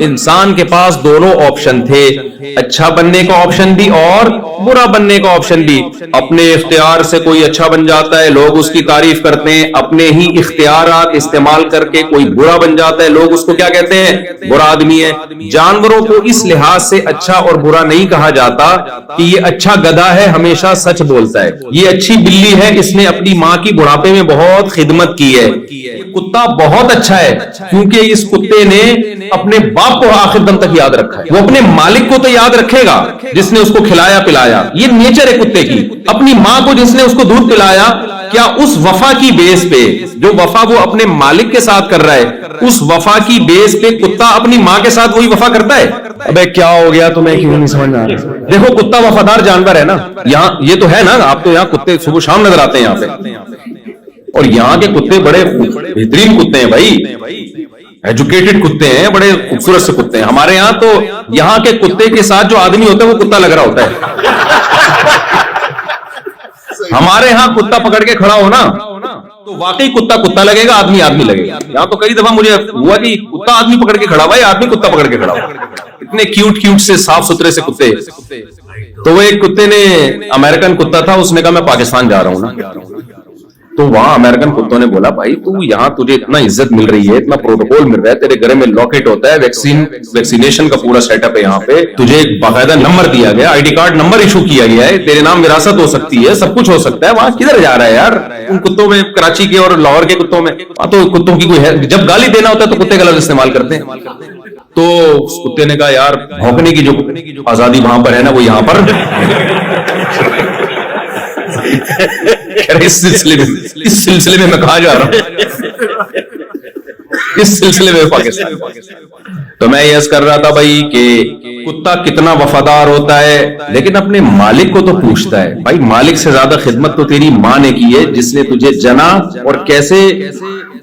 Speaker 2: انسان کے پاس دونوں آپشن تھے, اچھا بننے کا آپشن بھی اور برا بننے کا آپشن بھی. اپنے اختیار سے کوئی اچھا بن جاتا ہے, لوگ اس کی تعریف کرتے ہیں. اپنے ہی اختیارات استعمال کر کے کوئی برا بن جاتا ہے, لوگ اس کو کیا کہتے ہیں؟ برا آدمی ہے. جانوروں کو اس لحاظ سے اچھا اور برا نہیں کہا جاتا کہ یہ اچھا گدھا ہے, ہمیشہ سچ بولتا ہے, یہ اچھی بلی ہے, اس نے اپنی ماں کی بڑھاپے میں بہت خدمت کی ہے. کتا بہت اچھا ہے کیونکہ اس کتے نے اپنے باپ کو آخر دم تک یاد رکھا ہے. وہ اپنے مالک کو تو یاد رکھے گا جس نے اس کو کھلایا پلایا, یہ نیچر ہے کتے کی. اپنی ماں کو جس نے اس کو دودھ پلایا, کیا اس وفا کی بیس پہ, جو وفا وہ اپنے مالک کے ساتھ کر رہا ہے, اس وفا کی بیس پہ کتا اپنی ماں کے ساتھ وہی وفا کرتا ہے؟ ابے کیا ہو گیا تمہیں, کیوں نہیں سمجھ میں آ رہا؟ دیکھو کتا وفادار جانور ہے نا, یہاں یہ تو ہے نا. آپ تو یہاں کتے صبح شام نظر آتے ہیں یہاں پہ, اور یہاں کے کتے بڑے بہترین کتے ہیں بھائی, ایجوکیٹڈ کتے ہیں, بڑے خوبصورت سے کتے ہیں. ہمارے یہاں تو یہاں کے کتے کے ساتھ جو آدمی ہوتا ہے وہ کتا لگ رہا ہوتا ہے. ہمارے ہاں کتا پکڑ کے کھڑا ہو نا تو واقعی کتا کتا لگے گا, آدمی آدمی لگے گا. یہاں تو کئی دفعہ مجھے ہوا کہ کتا آدمی پکڑ کے کھڑا ہوا ہے, آدمی کتا پکڑ کے کھڑا ہوا, اتنے کیوٹ کیوٹ سے صاف ستھرے سے کتے. تو وہ ایک کتے نے, امریکن کتا تھا, اس نے کہا میں پاکستان جا رہا ہوں نا. تو وہاں امریکن کتوں نے بولا بھائی تو یہاں تجھے اتنا عزت مل رہی ہے, اتنا پروٹوکول مل رہا ہے, تیرے گھر میں لاکٹ ہوتا ہے, ویکسینیشن کا پورا سیٹ اپ ہے یہاں پہ, تجھے ایک باقاعدہ نمبر دیا گیا, I D card number issue کیا گیا ہے, تیرے نام وراثت ہو سکتی ہے, سب کچھ ہو سکتا ہے. وہاں کدھر جا رہا ہے یار ان کتوں میں, کراچی کے اور لاہور کے کتوں میں؟ تو کتوں کی کوئی ہے, جب گالی دینا ہوتا ہے تو کتے کا لفظ استعمال کرتے ہیں. تو اس کتے نے کہا یار بھونکنے کی جو آزادی وہاں پر ہے نا وہ یہاں پر اس سلسلے میں میں کہاں جا رہا ہوں, اس سلسلے میں پاکستان. تو میں یہ کر رہا تھا بھائی کہ کتا کتنا وفادار ہوتا ہے, لیکن اپنے مالک کو تو پوچھتا ہے. بھائی مالک سے زیادہ خدمت تو تیری ماں نے کی ہے جس نے تجھے جنا, اور کیسے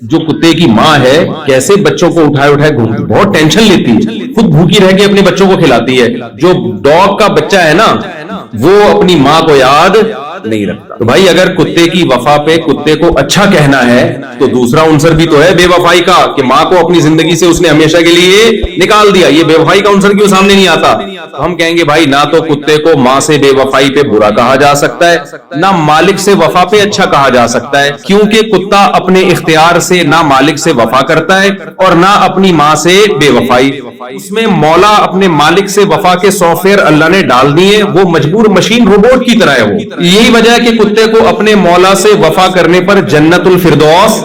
Speaker 2: جو کتے کی ماں ہے کیسے بچوں کو اٹھائے اٹھائے گھومتی, بہت ٹینشن لیتی ہے, خود بھوکی رہ کے اپنے بچوں کو کھلاتی ہے. جو ڈاگ کا بچہ ہے نا وہ اپنی ماں کو یاد نہیں رکھتا. تو بھائی اگر کتے کی وفا پہ کتے کو اچھا کہنا ہے تو دوسرا عنصر بھی تو ہے بے وفائی کا, کہ ماں کو اپنی زندگی سے اس نے ہمیشہ کے لیے نکال دیا. یہ بے وفائی کا عنصر کیوں سامنے نہیں آتا؟ ہم کہیں گے بھائی نہ تو کتے کو ماں سے بے وفائی پہ برا کہا جا سکتا ہے, نہ مالک سے وفا پہ اچھا کہا جا سکتا ہے, کیونکہ کتا اپنے اختیار سے نہ مالک سے وفا کرتا ہے اور نہ اپنی ماں سے بے وفائی. اس میں مولا اپنے مالک سے وفا کے سافٹ ویئر اللہ نے ڈال دیے, وہ مجبور مشین روبوٹ کی طرح ہے. وہ یہی وجہ ہے کہ کتے کو اپنے مولا سے وفا کرنے پر جنت الفردوس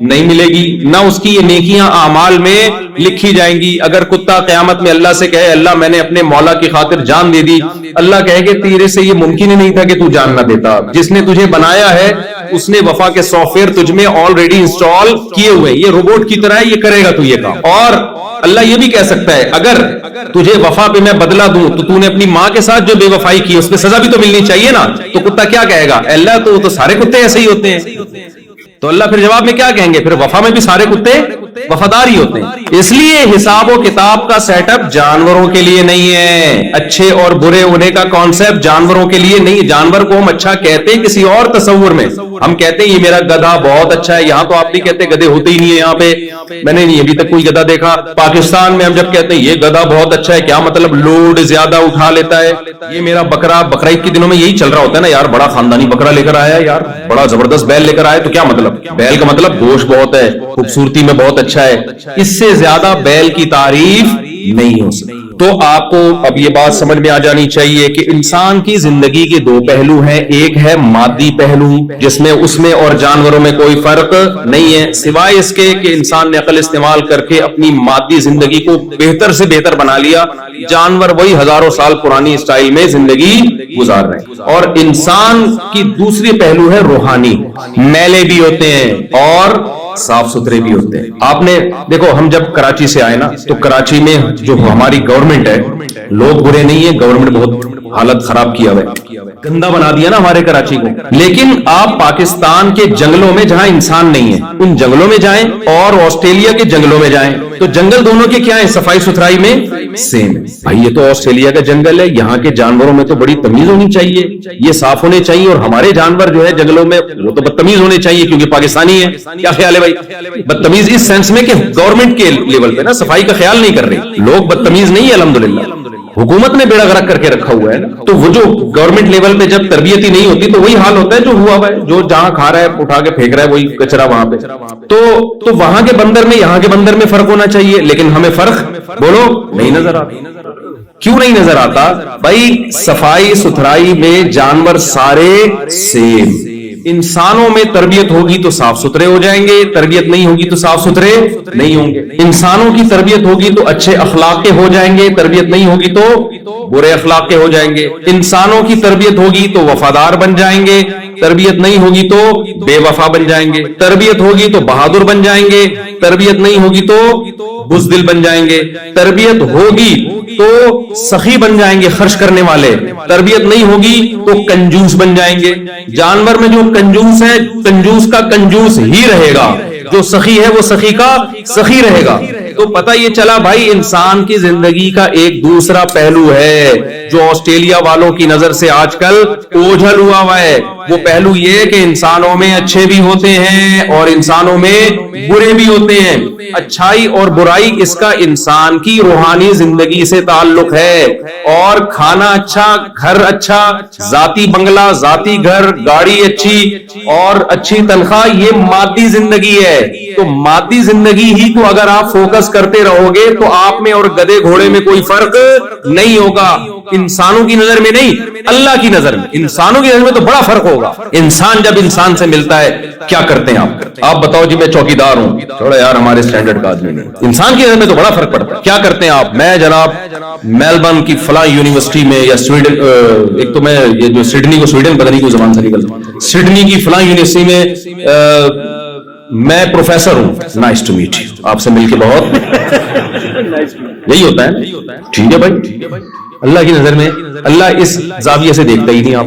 Speaker 2: نہیں ملے گی, نہ اس کی یہ نیکیاں اعمال میں لکھی جائیں گی. اگر کتا قیامت میں اللہ سے کہے اللہ میں نے اپنے مولا کی خاطر جان دے دی, اللہ کہے کہ تیرے سے یہ ممکن ہی نہیں تھا کہ تو جان نہ دیتا, جس نے تجھے بنایا ہے اس نے وفا کے سافٹ ویئر تجھ میں آلریڈی انسٹال کیے ہوئے, یہ روبوٹ کی طرح ہے, یہ کرے گا تو یہ کام. اور اللہ یہ بھی کہہ سکتا ہے اگر تجھے وفا پہ میں بدلہ دوں تو تو نے اپنی ماں کے ساتھ جو بے وفائی کی اس پہ سزا بھی تو ملنی چاہیے نا. تو کتا کیا کہے گا, اللہ تو سارے کتے ایسے ہی ہوتے ہیں. تو اللہ پھر جواب میں کیا کہیں گے, پھر وفا میں بھی سارے کتے وفادار ہی ہوتے ہیں. اس لیے حساب و کتاب کا سیٹ اپ جانوروں کے لیے نہیں ہے, اچھے اور برے ہونے کا کانسیپٹ جانوروں کے لیے نہیں. جانور کو ہم اچھا کہتے ہیں کسی اور تصور میں, ہم کہتے ہیں یہ میرا گدھا بہت اچھا ہے. یہاں تو آپ بھی کہتے ہیں گدھے ہوتے ہی نہیں ہے یہاں پہ, میں نے نہیں ابھی تک کوئی گدھا دیکھا. پاکستان میں ہم جب کہتے ہیں یہ گدھا بہت اچھا ہے, کیا مطلب لوڈ زیادہ اٹھا لیتا ہے. یہ میرا بکرا, بقرعید کے دنوں میں یہی چل رہا ہوتا ہے نا یار, بڑا خاندانی بکرا لے کر آیا یار, بڑا زبردست بیل لے کر آیا. تو کیا مطلب, بیل کا مطلب گوشت بہت ہے, خوبصورتی میں بہت اچھا ہے. اس سے زیادہ بیل کی تعریف نہیں ہو سکتی. تو آپ کو اب یہ بات سمجھ میں آ جانی چاہیے کہ انسان کی زندگی کے دو پہلو ہیں. ایک ہے مادی پہلو جس میں اس میں اور جانوروں میں کوئی فرق نہیں ہے, سوائے اس کے کہ انسان نے عقل استعمال کر کے اپنی مادی زندگی کو بہتر سے بہتر بنا لیا. جانور وہی ہزاروں سال پرانی اسٹائل میں زندگی گزار رہے ہیں. اور انسان کی دوسری پہلو ہے روحانی, میلے بھی ہوتے ہیں اور صاف ستھرے بھی ہوتے ہیں. آپ نے دیکھو ہم جب کراچی سے آئے نا تو کراچی میں جو ہماری گورنمنٹ ہے, لوگ برے نہیں ہیں, گورنمنٹ بہت حالت خراب کیا ہوا ہے، گندا بنا دیا نا ہمارے کراچی کو. لیکن آپ پاکستان کے جنگلوں میں جہاں انسان نہیں ہے ان جنگلوں میں جائیں اور آسٹریلیا کے جنگلوں میں جائیں تو جنگل دونوں کے کیا ہیں؟ صفائی ستھرائی میں سیم ہے. بھائی یہ تو آسٹریلیا کا جنگل ہے، یہاں کے جانوروں میں تو بڑی تمیز ہونی چاہیے، یہ صاف ہونے چاہیے، اور ہمارے جانور جو ہے جنگلوں میں وہ تو بدتمیز ہونے چاہیے کیونکہ پاکستانی ہے. کیا خیال ہے بھائی؟ بدتمیز اس سینس میں کہ گورنمنٹ کے لیول پہ نا صفائی کا خیال نہیں کر رہی، لوگ بدتمیز نہیں ہے الحمدللہ، حکومت نے بیڑا غرق کر کے رکھا ہوا ہے نا. تو وہ جو گورنمنٹ لیول پہ جب تربیت ہی نہیں ہوتی تو وہی حال ہوتا ہے جو ہوا ہوا ہے، جو جہاں کھا رہا ہے اٹھا کے پھینک رہا ہے وہی کچرا وہاں پہ. تو وہاں کے بندر میں یہاں کے بندر میں فرق ہونا چاہیے، لیکن ہمیں فرق بولو نہیں نظر آتا. کیوں نہیں نظر آتا بھائی؟ صفائی ستھرائی میں جانور سارے سیم. انسانوں میں تربیت ہوگی تو صاف ستھرے ہو جائیں گے، تربیت نہیں ہوگی تو صاف ستھرے نہیں ہوں گے. انسانوں کی تربیت ہوگی تو اچھے اخلاق کے ہو جائیں گے، تربیت نہیں ہوگی تو برے اخلاق کے ہو جائیں گے. انسانوں کی تربیت ہوگی تو وفادار بن جائیں گے، تربیت نہیں ہوگی تو بے وفا بن جائیں گے. تربیت ہوگی تو بہادر بن جائیں گے، تربیت نہیں ہوگی تو بزدل بن جائیں گے. تربیت ہوگی تو سخی بن جائیں گے، خرچ کرنے والے. تربیت نہیں ہوگی تو کنجوس بن جائیں گے. جانور میں جو کنجوس ہے کنجوس کا کنجوس ہی رہے گا، جو سخی ہے وہ سخی کا سخی رہے گا. تو پتہ یہ چلا بھائی انسان کی زندگی کا ایک دوسرا پہلو ہے جو آسٹریلیا والوں کی نظر سے آج کل اوجھل ہوا ہے. وہ پہلو یہ کہ انسانوں میں اچھے بھی ہوتے ہیں اور انسانوں میں برے بھی ہوتے ہیں. اچھائی اور برائی اس کا انسان کی روحانی زندگی سے تعلق ہے. اور کھانا اچھا، گھر اچھا، ذاتی بنگلہ، ذاتی گھر، گاڑی اچھی اور اچھی تنخواہ یہ مادی زندگی ہے. تو مادی زندگی ہی کو اگر آپ فوکس کرتے رہو گے تو آپ میں اور گدے گھوڑے میں کوئی فرق نہیں ہوگا. انسانوں کی نظر میں نہیں، اللہ کی نظر میں. انسانوں کی نظر میں تو بڑا فرق ہوگا. انسان جب انسان سے ملتا ہے کیا کرتے ہیں آپ بتاؤ جی؟ میں چوکیدار ہوں، تھوڑا یار ہمارے سٹینڈرڈ کا آدمی نہیں. انسان کی نظر میں تو بڑا فرق پڑتا ہے. کیا کرتے ہیں آپ؟ میں جناب میلبرن کی فلاں یونیورسٹی میں یا سویڈن، ایک تو میں یہ جو سڈنی کو سویڈن بدنی کو زبان سے نکل، سڈنی کی فلاں یونیورسٹی میں میں پروفیسر ہوں. نائس ٹو میٹ یو، آپ سے مل کے بہت یہی ہوتا ہے. ٹھیک ہے بھائی، اللہ کی نظر میں اللہ اس زاویے سے دیکھتا ہی نہیں. آپ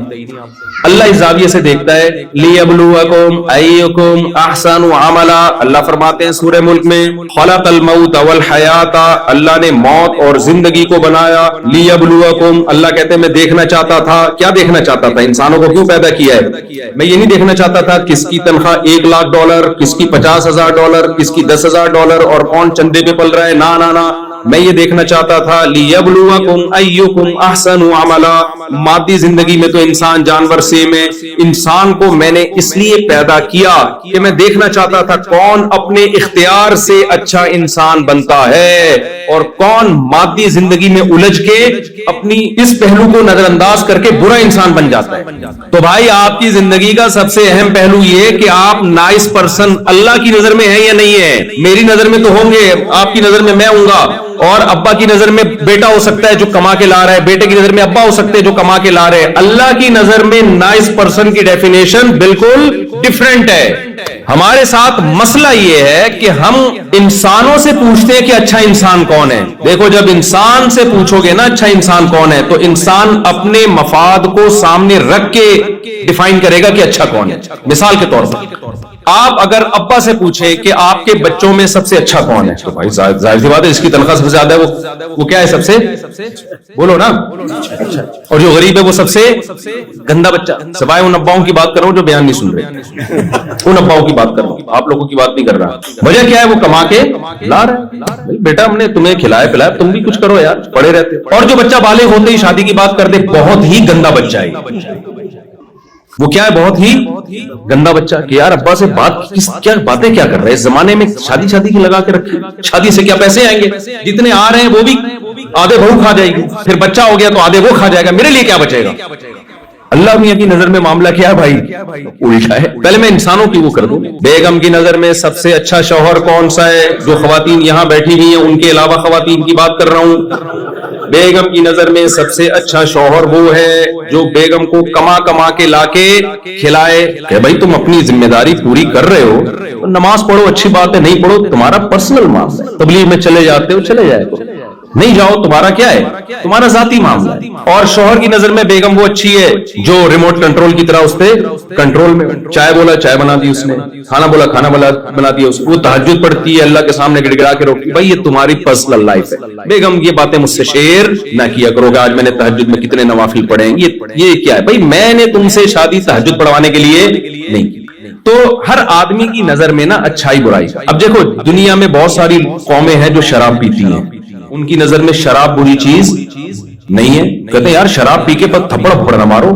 Speaker 2: اللہ اس زاویے سے دیکھتا ہے. لیبلوکم ایکم احسن عملا، اللہ فرماتے ہیں سورہ ملک میں خلق الموت والحیات، اللہ نے موت اور زندگی کو بنایا. لیبلوکم، اللہ کہتے ہیں میں دیکھنا چاہتا تھا. کیا دیکھنا چاہتا تھا؟ انسانوں کو کیوں پیدا کیا ہے؟ میں یہ نہیں دیکھنا چاہتا تھا کس کی تنخواہ $1,00,000، کس کی $50,000، کس کی $10,000 اور کون چندے پہ پل رہا ہے. نہ میں یہ دیکھنا چاہتا تھا لیبلوکم ایکم احسن عملا. مادی زندگی میں تو انسان جانور سیم ہے. انسان کو میں نے اس لیے پیدا کیا کہ میں دیکھنا چاہتا تھا کون اپنے اختیار سے اچھا انسان بنتا ہے اور کون مادی زندگی میں الجھ کے اپنی اس پہلو کو نظر انداز کر کے برا انسان بن جاتا ہے. تو بھائی آپ کی زندگی کا سب سے اہم پہلو یہ کہ آپ نائس پرسن اللہ کی نظر میں ہیں یا نہیں ہے. میری نظر میں تو ہوں گے، آپ کی نظر میں میں ہوں گا، اور ابا کی نظر میں بیٹا ہو سکتا ہے جو کما کے لا رہا ہے، بیٹے کی نظر میں ابا ہو سکتے ہیں جو کما کے لا رہے ہیں. اللہ کی نظر میں نائس پرسن کی ڈیفینیشن بالکل ڈیفرنٹ ہے. ہمارے ساتھ مسئلہ یہ ہے کہ ہم انسانوں سے پوچھتے ہیں کہ اچھا انسان کون ہے. دیکھو جب انسان سے پوچھو گے نا اچھا انسان کون ہے تو انسان اپنے مفاد کو سامنے رکھ کے ڈیفائن کرے گا کہ اچھا کون ہے. مثال کے طور پر آپ اگر ابا سے پوچھیں کہ آپ کے بچوں میں سب سے اچھا کون ہے تو بھائی ظاہر سی بات ہے اس کی تنخواہ سب سے زیادہ ہے وہ کیا ہے؟ سب سے بولو نا. اور جو غریب ہے وہ سب سے گندا بچہ. سوائے ان اباؤں کی بات کر رہا ہوں جو بیان نہیں سن رہے، ان اباؤں کی بات کر رہا ہوں، آپ لوگوں کی بات نہیں کر رہا. وجہ کیا ہے؟ وہ کما کے لا رہا ہے. بیٹا ہم نے تمہیں کھلایا پلایا، تم بھی کچھ کرو یار، پڑے رہتے. اور جو بچہ بالغ ہوتے ہی شادی کی بات کر دے، بہت ہی گندا بچہ ہے. وہ کیا ہے؟ بہت ہی گندا بچہ. کہ یار ابا سے کیا باتیں کیا کر رہے ہیں؟ اس زمانے میں شادی کی لگا کے رکھی، شادی سے کیا پیسے آئیں گے؟ جتنے آ رہے ہیں وہ بھی آدھے بہو کھا جائے گی، پھر بچہ ہو گیا تو آدھے وہ کھا جائے گا، میرے لیے کیا بچے گا؟ اللہ میاں کی نظر میں معاملہ کیا ہے بھائی؟ الٹا ہے. پہلے میں انسانوں کی وہ کر دوں. بیگم کی نظر میں سب سے اچھا شوہر کون سا ہے؟ جو خواتین یہاں بیٹھی ہوئی ہیں ان کے علاوہ خواتین کی بات کر رہا ہوں. بیگم کی نظر میں سب سے اچھا شوہر وہ ہے جو بیگم کو کما کے لا کے کھلائے. کہ بھائی تم اپنی ذمہ داری پوری کر رہے ہو، نماز پڑھو اچھی بات ہے، نہیں پڑھو تمہارا پرسنل معاملہ ہے. تبلیغ میں چلے جاتے ہو چلے جائے. نہیں جاؤ, تمہارا کیا ہے, تمہارا ذاتی معاملہ ہے. اور شوہر کی نظر میں بیگم وہ اچھی ہے جو ریموٹ کنٹرول کی طرح اس پہ کنٹرول میں, چائے بولا چائے بنا دی اس نے, کھانا بولا کھانا بنا دیا اس نے, وہ تہجد پڑھتی ہے, اللہ کے سامنے گڑ گڑا کے روکتی. بھائی یہ تمہاری پرسنل لائف ہے, بیگم یہ باتیں مجھ سے شیئر نہ کیا کرو گے. آج میں نے تہجد میں کتنے نوافل پڑھے ہیں, یہ کیا ہے بھائی, میں نے تم سے شادی تہجد پڑھوانے کے لیے نہیں کی. تو ہر آدمی کی نظر میں نا اچھائی برائی. اب دیکھو دنیا میں بہت ساری قومیں ہیں جو شراب پیتی ہیں, ان کی نظر میں شراب بری چیز نہیں ہے. کہتے ہیں یار شراب پی کے تھپڑ پھپڑ نہ مارو,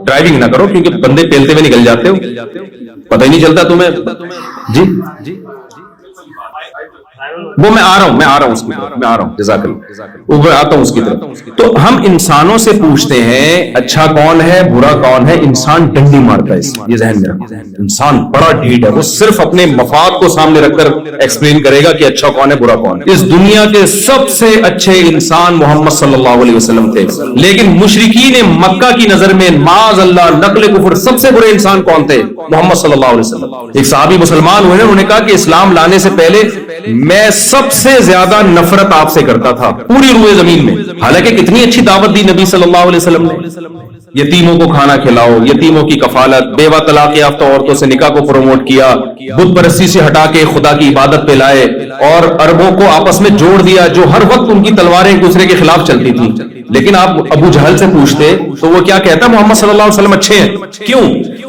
Speaker 2: ڈرائیونگ نہ کرو, کیونکہ بندے پیلتے ہوئے نکل جاتے ہو, پتہ ہی نہیں چلتا تمہیں. جی وہ میں آ رہا ہوں اس کی طرف, میں آ رہا ہوں, جزاک اللہ, اوپر آتا ہوں اس کی طرف. تو ہم انسانوں سے پوچھتے ہیں اچھا کون ہے برا کون ہے, انسان ڈنڈی مارتا ہے. یہ ذہن میں رکھو, انسان بڑا ڈھیٹ ہے, وہ صرف اپنے مفاد کو سامنے رکھ کر ایکسپلین کرے گا کہ اچھا کون ہے برا کون ہے. اس دنیا کے سب سے اچھے انسان محمد صلی اللہ علیہ وسلم تھے, لیکن مشرکین مکہ کی نظر میں معاذ اللہ نقل کفر سب سے برے انسان کون تھے, محمد صلی اللہ علیہ وسلم. ایک صحابی مسلمان ہوئے, انہوں نے کہا کہ اسلام لانے سے پہلے میں سب سے زیادہ نفرت آپ سے کرتا تھا پوری روئے زمین میں. حالانکہ کتنی اچھی دعوت دی نبی صلی اللہ علیہ وسلم نے, یتیموں کو کھانا کھلاؤ, یتیموں کی کفالت, بیوہ طلاق یافتہ عورتوں سے نکاح کو پروموٹ کیا, بت پرستی سے ہٹا کے خدا کی عبادت پہ لائے, اور عربوں کو آپس میں جوڑ دیا جو ہر وقت ان کی تلواریں ایک دوسرے کے خلاف چلتی تھیں. لیکن آپ ابو جہل سے پوچھتے تو وہ کیا کہتا, محمد صلی اللہ علیہ وسلم اچھے ہیں. کیوں؟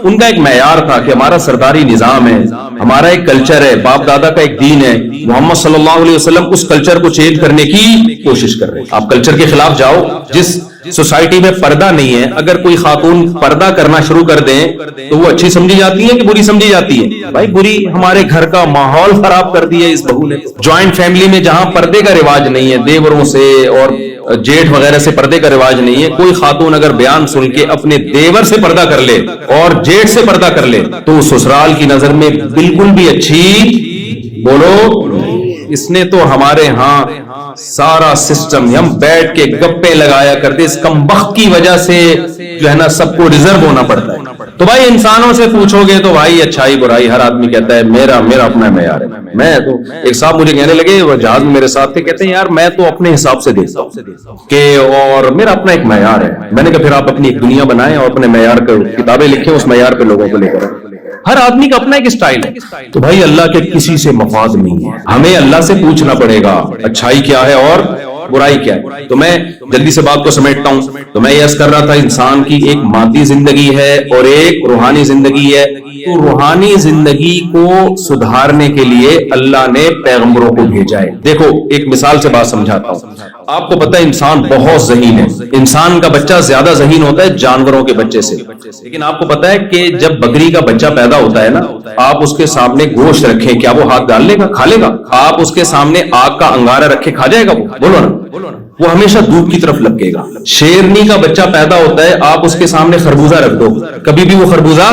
Speaker 2: ان کا ایک معیار تھا کہ ہمارا سرداری نظام ہے, ہمارا ایک کلچر ہے, باپ دادا کا ایک دین ہے. محمد صلی اللہ علیہ وسلم اس کلچر کو چینج کرنے کی کوشش کر رہے ہیں. آپ کلچر کے خلاف جاؤ. جس سوسائٹی میں پردہ نہیں ہے, اگر کوئی خاتون پردہ کرنا شروع کر دیں تو وہ اچھی سمجھی جاتی ہے کہ بری سمجھی جاتی ہے؟ بھائی بری. ہمارے گھر کا ماحول خراب کر دیا اس بہو نے. جوائنٹ فیملی میں جہاں پردے کا رواج نہیں ہے, دیوروں سے اور جیٹھ وغیرہ سے پردے کا رواج نہیں ہے, کوئی خاتون اگر بیان سن کے اپنے دیور سے پردہ کر لے اور جیٹھ سے پردہ کر لے تو سسرال کی نظر میں بالکل بھی اچھی بولو. اس نے تو ہمارے ہاں سارا سسٹم ہم بیٹھ کے گپے لگایا کرتے, اس کمبخت کی وجہ سے جو ہے نا سب کو ریزرو ہونا پڑتا ہے. تو بھائی انسانوں سے پوچھو گے تو بھائی اچھائی برائی ہر آدمی کہتا ہے میرا اپنا معیار ہے. میں تو ایک صاحب مجھے کہنے لگے, وہ جہاز میں میرے ساتھ تھے, کہتے ہیں یار میں تو اپنے حساب سے دیکھتا ہوں کہ اور میرا اپنا ایک معیار ہے. میں نے کہا پھر آپ اپنی ایک دنیا بنائیں اور اپنے معیار کو کتابیں لکھیں, اس معیار پہ لوگوں کو لے کر. ہر آدمی کا اپنا ایک اسٹائل ہے. تو بھائی اللہ کے کسی سے مفاد نہیں ہے, ہمیں اللہ سے پوچھنا پڑے گا اچھائی کیا ہے اور برائی کیا ہے. تو میں جلدی سے بات کو سمیٹتا ہوں. تو میں یہ عرض کر رہا تھا انسان کی ایک مادی زندگی ہے اور ایک روحانی زندگی ہے. تو روحانی زندگی کو سدھارنے کے لیے اللہ نے پیغمبروں کو بھیجا ہے. دیکھو ایک مثال سے بات سمجھاتا ہوں. آپ کو پتہ ہے انسان بہت ذہین ہے, انسان کا بچہ زیادہ ذہین ہوتا ہے جانوروں کے بچے سے. لیکن آپ کو پتہ ہے کہ جب بکری کا بچہ پیدا ہوتا ہے نا, آپ اس کے سامنے گوشت رکھیں, کیا وہ ہاتھ ڈال لے گا, کھا لے گا؟ آپ اس کے سامنے آگ کا انگارہ رکھے, کھا جائے گا وہ؟ بولو نا, وہ ہمیشہ دودھ کی طرف لگے گا. شیرنی کا بچہ پیدا ہوتا ہے, آپ اس کے سامنے خربوزہ رکھ دو, کبھی بھی وہ خربوزہ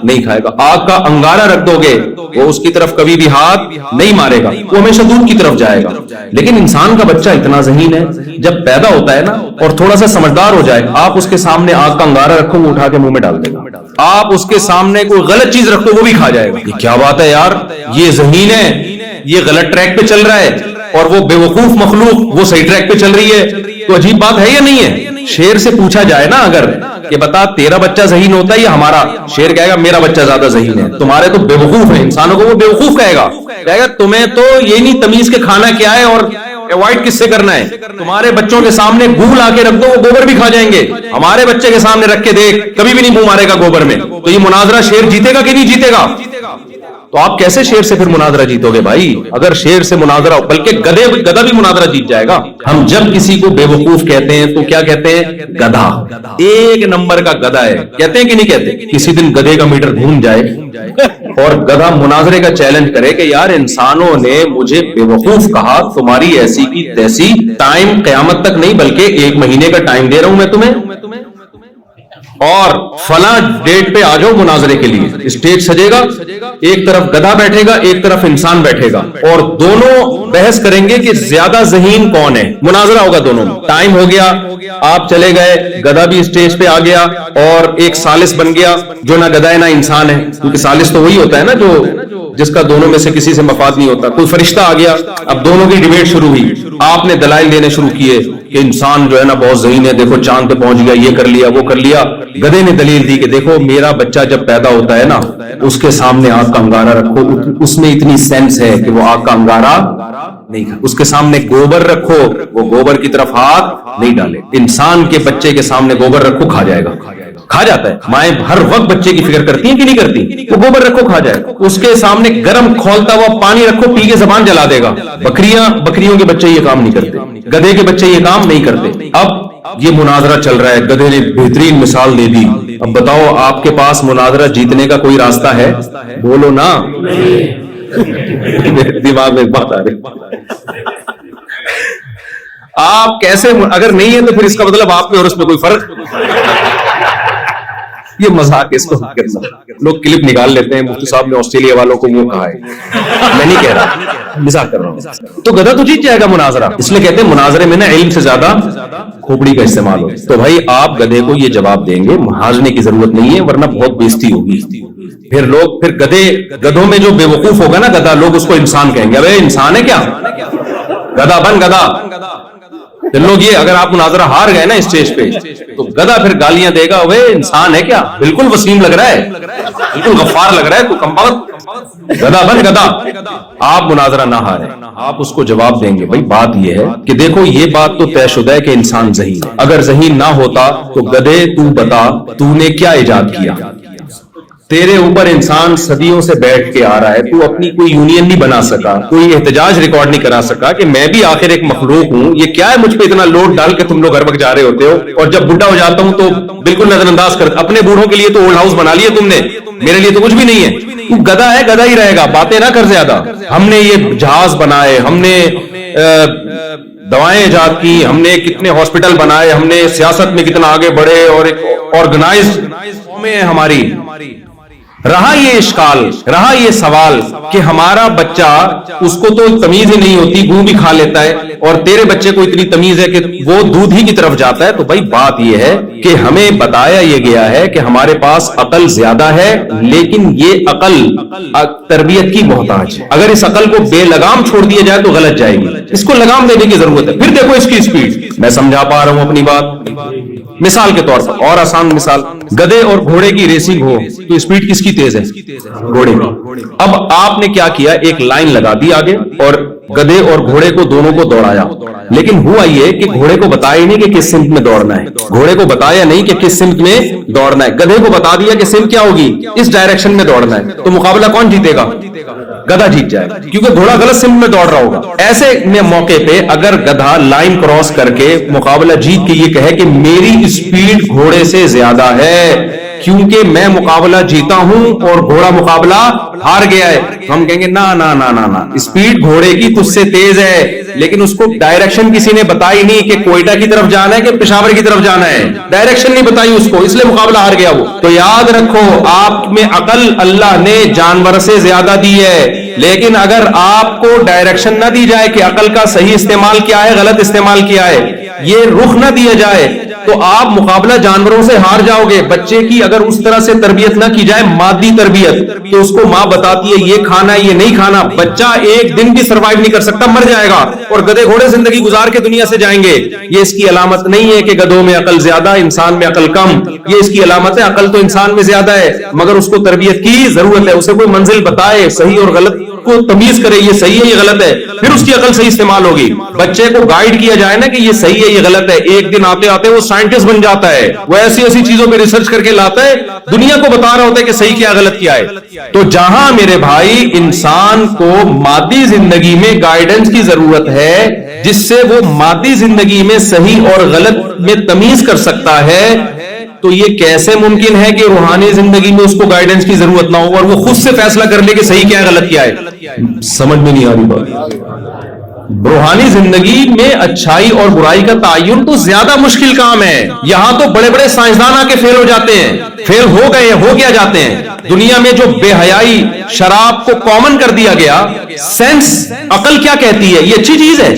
Speaker 2: نہیں کھائے گا. آگ کا انگارہ رکھ دو گے, وہ اس کی طرف کبھی بھی ہاتھ نہیں مارے گا, وہ ہمیشہ دودھ کی طرف جائے گا. لیکن انسان کا بچہ اتنا ذہین ہے, جب پیدا ہوتا ہے نا اور تھوڑا سا سمجھدار ہو جائے, آپ اس کے سامنے آگ کا انگارہ رکھو, وہ اٹھا کے منہ میں ڈال دے گا. آپ اس کے سامنے کوئی غلط چیز رکھو, وہ بھی کھا جائے گا. یہ کیا بات ہے یار, یہ ذہین ہے, یہ غلط ٹریک پہ چل رہا ہے, اور وہ بے وقوف مخلوق وہ صحیح ٹریک پہ چل رہی ہے. تو عجیب بات ہے یا نہیں ہے؟ شیر سے پوچھا جائے نا اگر کہ بتا تیرا بچہ ذہین ہوتا ہے یا ہمارا, شیر کہے گا میرا بچہ زیادہ ذہین ہے, تمہارے تو بے وقوف ہے. انسانوں کو وہ بے وقوف کہے گا تمہیں تو یہ نہیں تمیز کے کھانا کیا ہے اور اوائڈ کس سے کرنا ہے. تمہارے بچوں کے سامنے گو لا کے رکھ دو, وہ گوبر بھی کھا جائیں گے. ہمارے بچے کے سامنے رکھ کے دیکھ, کبھی بھی نہیں منہ مارے گا گوبر میں. تو یہ مناظرہ شیر جیتے گا کہ نہیں جیتے گا؟ تو آپ کیسے شیر سے پھر مناظرہ جیتو گے بھائی؟ اگر شیر سے مناظرہ, بلکہ گدھا بھی مناظرہ جیت جائے گا. ہم جب کسی کو بے وقوف کہتے ہیں تو کیا کہتے ہیں؟ گدھا. ایک نمبر کا گدھا ہے, کہتے ہیں کہ نہیں کہتے؟ کسی دن گدھے کا میٹر گھوم جائے اور گدھا مناظرے کا چیلنج کرے کہ یار انسانوں نے مجھے بے وقوف کہا, تمہاری ایسی کی تیسی, ٹائم قیامت تک نہیں بلکہ 1 مہینے کا ٹائم دے رہا ہوں میں تمہیں, اور فلاں ڈیٹ پہ آ جاؤ مناظرے کے لیے. اسٹیج سجے گا, ایک طرف گدھا بیٹھے گا, ایک طرف انسان بیٹھے گا, اور دونوں بحث کریں گے کہ زیادہ ذہین کون ہے. مناظرہ ہوگا دونوں میں. ٹائم ہو گیا, آپ چلے گئے, گدھا بھی اسٹیج پہ آ گیا اور ایک ثالث بن گیا جو نہ گدھا ہے نہ انسان ہے, کیونکہ ثالث تو وہی ہوتا ہے نا جو جس کا دونوں میں سے کسی سے مفاد نہیں ہوتا. کوئی فرشتہ آ گیا, اب دونوں کی ڈیبیٹ شروع ہوئی. آپ نے دلائل دینے شروع کیے کہ انسان جو ہے نا بہت ذہین ہے, دیکھو چاند پہ پہنچ گیا, یہ کر لیا وہ کر لیا. گدھے نے دلیل دی کہ دیکھو میرا بچہ جب پیدا ہوتا ہے نا, اس کے سامنے آگ کا انگارہ رکھو, اس میں اتنی سینس ہے کہ وہ آگ کا انگارہ نہیں کھا. اس کے سامنے گوبر رکھو, وہ گوبر کی طرف ہاتھ نہیں ڈالے. انسان کے بچے کے سامنے گوبر رکھو, کھا جائے گا, کھا جاتا ہے. مائیں ہر وقت بچے کی فکر کرتی ہیں کہ نہیں کرتی؟ وہ گوبر رکھو کھا جائے گا. اس کے سامنے گرم کھولتا ہوا پانی رکھو, پی کے زبان جلا دے گا. بکریوں کے بچے یہ کام نہیں کرتے, گدھے کے بچے یہ کام نہیں کرتے. اب یہ مناظرہ چل رہا ہے, گدھے نے بہترین مثال دے دی. اب بتاؤ آپ کے پاس مناظرہ جیتنے کا کوئی راستہ ہے؟ بولو نا. دماغ میں بات آ رہی. آپ کیسے, اگر نہیں ہے تو پھر اس کا مطلب آپ میں اور اس میں کوئی فرق. یہ مذاق اس کو کرنا. لوگ کلپ نکال لیتے ہیں, مفتی صاحب نے آسٹریلیا والوں کو وہ کہا ہے, میں نہیں کہہ رہا, مذاق کر رہا ہوں. تو گدھا تو جیت جائے گا مناظرہ. اس لیے کہتے ہیں مناظرے میں نا علم سے زیادہ کھوپڑی کا استعمال ہو. تو بھائی آپ گدھے کو یہ جواب دیں گے, محاذنے کی ضرورت نہیں ہے ورنہ بہت بےزتی ہوگی. پھر گدھوں میں جو بے وقوف ہوگا نا گدھا, لوگ اس کو انسان کہیں گے. ابے انسان ہے کیا, گدھا بن گدھا. لوگ یہ, اگر آپ مناظرہ ہار گئے نا اسٹیج پہ تو گدھا پھر گالیاں دے گا, وہ انسان ہے کیا, بالکل وسیم لگ رہا ہے, بالکل غفار لگ رہا ہے, تو کمبخت, گدھا بن گدھا. آپ مناظرہ نہ ہاریں, آپ اس کو جواب دیں گے. بھائی بات یہ ہے کہ دیکھو یہ بات تو طے شدہ ہے کہ انسان ذہین ہے. اگر ذہین نہ ہوتا تو گدھے تو بتا تو نے کیا ایجاد کیا؟ تیرے اوپر انسان صدیوں سے بیٹھ کے آ رہا ہے, تو اپنی کوئی یونین نہیں بنا سکا, کوئی احتجاج ریکارڈ نہیں کرا سکا کہ میں بھی آخر ایک مخلوق ہوں. یہ کیا ہے مجھ پہ اتنا لوڈ ڈال کے تم لوگ ہر وقت جا رہے ہوتے ہو, اور جب بڈھا ہو جاتا ہوں تو بالکل نظر انداز کر. اپنے بوڑھوں کے لیے تو اولڈ ہاؤس بنا لیا تم نے, میرے لیے تو کچھ بھی نہیں ہے. تو گدھا ہے, گدھا ہی رہے گا, باتیں نہ کر زیادہ. ہم نے یہ جہاز بنائے, ہم نے دوائیں ایجاد کی, ہم نے کتنے ہاسپٹل بنائے, ہم نے سیاست میں کتنا آگے بڑھے, اور ایک آرگنائزڈ قومیں ہیں ہماری. رہا یہ اشکال, رہا یہ سوال کہ ہمارا بچہ, اس کو تو تمیز ہی نہیں ہوتی, گوں بھی کھا لیتا ہے, اور تیرے بچے کو اتنی تمیز ہے کہ وہ دودھ ہی کی طرف جاتا ہے. تو بھائی بات یہ ہے کہ ہمیں بتایا یہ گیا ہے کہ ہمارے پاس عقل زیادہ ہے, لیکن یہ عقل تربیت کی محتاج ہے. اگر اس عقل کو بے لگام چھوڑ دیا جائے تو غلط جائے گی, اس کو لگام دینے کی ضرورت ہے. پھر دیکھو اس کی اسپیڈ, میں سمجھا پا رہا ہوں اپنی بات. مثال کے طور پر, اور آسان مثال, گدھے اور گھوڑے کی ریسنگ ہو تو اسپیڈ کس کی تیز ہے؟ گھوڑے کی. اب آپ نے کیا کیا, ایک لائن لگا دی آگے, اور گدھے اور گھوڑے کو دونوں کو دوڑایا. لیکن ہوا یہ کہ گھوڑے کو بتایا نہیں کہ کس سمت میں دوڑنا ہے, گھوڑے کو بتایا نہیں کہ کس سمت میں دوڑنا ہے. گدھے کو بتا دیا کہ سمت کیا ہوگی, اس ڈائریکشن میں دوڑنا ہے. تو مقابلہ کون جیتے گا؟ گدھا جیت جائے, کیونکہ گھوڑا غلط سمت میں دوڑ رہا ہوگا. ایسے میں موقع پہ اگر گدھا لائن کراس کر کے مقابلہ جیت کے یہ کہے کہ میری اسپیڈ گھوڑے سے زیادہ ہے کیونکہ میں مقابلہ جیتا ہوں اور گھوڑا مقابلہ ہار گیا ہے, ہم کہیں گے نا نا نا نا نا, اسپیڈ گھوڑے کی تجھ سے تیز ہے, لیکن اس کو ڈائریکشن کسی نے بتائی نہیں کہ کوئٹہ کی طرف جانا ہے کہ پشاور کی طرف جانا ہے. ڈائریکشن نہیں بتائی اس کو, اس لیے مقابلہ ہار گیا وہ. تو یاد رکھو, آپ میں عقل اللہ نے جانور سے زیادہ دی ہے, لیکن اگر آپ کو ڈائریکشن نہ دی جائے کہ عقل کا صحیح استعمال کیا ہے, غلط استعمال کیا ہے, یہ رخ نہ دیا جائے, تو آپ مقابلہ جانوروں سے ہار جاؤ گے. بچے کی اگر اس طرح سے تربیت نہ کی جائے, مادی تربیت, تو اس کو ماں بتاتی ہے یہ کھانا ہے یہ نہیں کھانا, بچہ ایک دن بھی سروائیو نہیں کر سکتا, مر جائے گا. اور گدھے گھوڑے زندگی گزار کے دنیا سے جائیں گے. یہ اس کی علامت نہیں ہے کہ گدھوں میں عقل زیادہ, انسان میں عقل کم. یہ اس کی علامت ہے عقل تو انسان میں زیادہ ہے, مگر اس کو تربیت کی ضرورت ہے. اسے کوئی منزل بتائے, صحیح اور غلط کو تمیز کرے, یہ صحیح ہے یہ غلط ہے, پھر اس کی عقل صحیح استعمال ہوگی. بچے کو گائیڈ کیا جائے نا کہ یہ صحیح ہے یہ غلط ہے, ایک دن آتے آتے وہ سائنٹسٹ بن جاتا ہے, وہ ایسی ایسی چیزوں پہ ریسرچ کر کے لاتا ہے, دنیا کو بتا رہا ہوتا ہے کہ صحیح کیا غلط کیا ہے. تو جہاں میرے بھائی انسان کو مادی زندگی میں گائیڈنس کی ضرورت ہے جس سے وہ مادی زندگی میں صحیح اور غلط میں تمیز کر سکتا ہے, تو یہ کیسے ممکن ہے کہ روحانی زندگی میں اس کو گائیڈنس کی ضرورت نہ ہو اور وہ خود سے فیصلہ کر لے کہ صحیح کیا ہے غلط کیا ہے؟ سمجھ میں نہیں آ رہی بات. روحانی زندگی میں اچھائی اور برائی کا تعین تو زیادہ مشکل کام ہے. یہاں تو بڑے بڑے سائنسدان آ کے فیل ہو جاتے ہیں, فیل ہو گئے, ہو کیا جاتے ہیں. دنیا میں جو بے حیائی شراب کو کامن کر دیا گیا, سینس عقل کیا کہتی ہے یہ اچھی چیز ہے,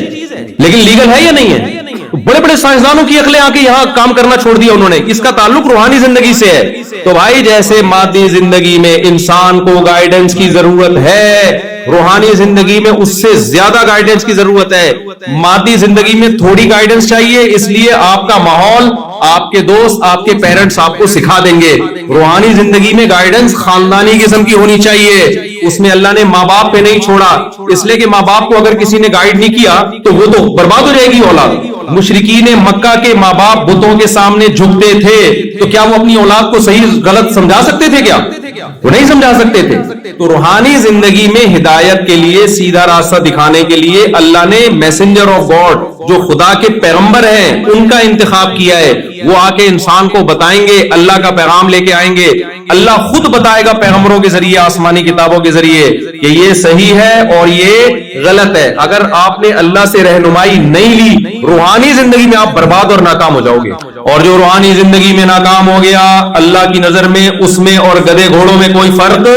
Speaker 2: لیکن لیگل ہے یا نہیں ہے؟ بڑے بڑے سائنسدانوں کی عقلیں آ کے یہاں کام کرنا چھوڑ دیا انہوں نے. اس کا تعلق روحانی زندگی سے ہے. تو بھائی جیسے مادی زندگی میں انسان کو گائیڈنس کی ضرورت ہے, روحانی زندگی میں اس سے زیادہ گائیڈنس کی ضرورت ہے. مادی زندگی میں تھوڑی گائیڈنس چاہیے, اس لیے آپ کا ماحول, آپ کے دوست, آپ کے پیرنٹس آپ کو سکھا دیں گے. روحانی زندگی میں گائیڈنس خاندانی قسم کی ہونی چاہیے. اس میں اللہ نے ماں باپ پہ نہیں چھوڑا, اس لیے کہ ماں باپ کو اگر کسی نے گائیڈ نہیں کیا تو وہ تو برباد ہو جائے گی اولاد. مشرکین مکہ کے ماں باپ بتوں کے سامنے جھکتے تھے, تو کیا وہ اپنی اولاد کو صحیح غلط سمجھا سکتے تھے؟ کیا وہ نہیں سمجھا سکتے تھے؟ تو روحانی زندگی میں ہدایت کے لیے, سیدھا راستہ دکھانے کے لیے اللہ نے میسنجر آف گاڈ, جو خدا کے پیغمبر ہیں, ان کا انتخاب کیا ہے. وہ آ کے انسان کو بتائیں گے, اللہ کا پیغام لے کے آئیں گے. اللہ خود بتائے گا پیغمبروں کے ذریعے, آسمانی کتابوں کے ذریعے, کہ یہ صحیح ہے اور یہ غلط ہے. اگر آپ نے اللہ سے رہنمائی نہیں لی, روحانی زندگی میں آپ برباد اور ناکام ہو جاؤ گے. اور جو روحانی زندگی میں ناکام ہو گیا, اللہ کی نظر میں اس میں اور گدے گھوڑوں میں کوئی فرق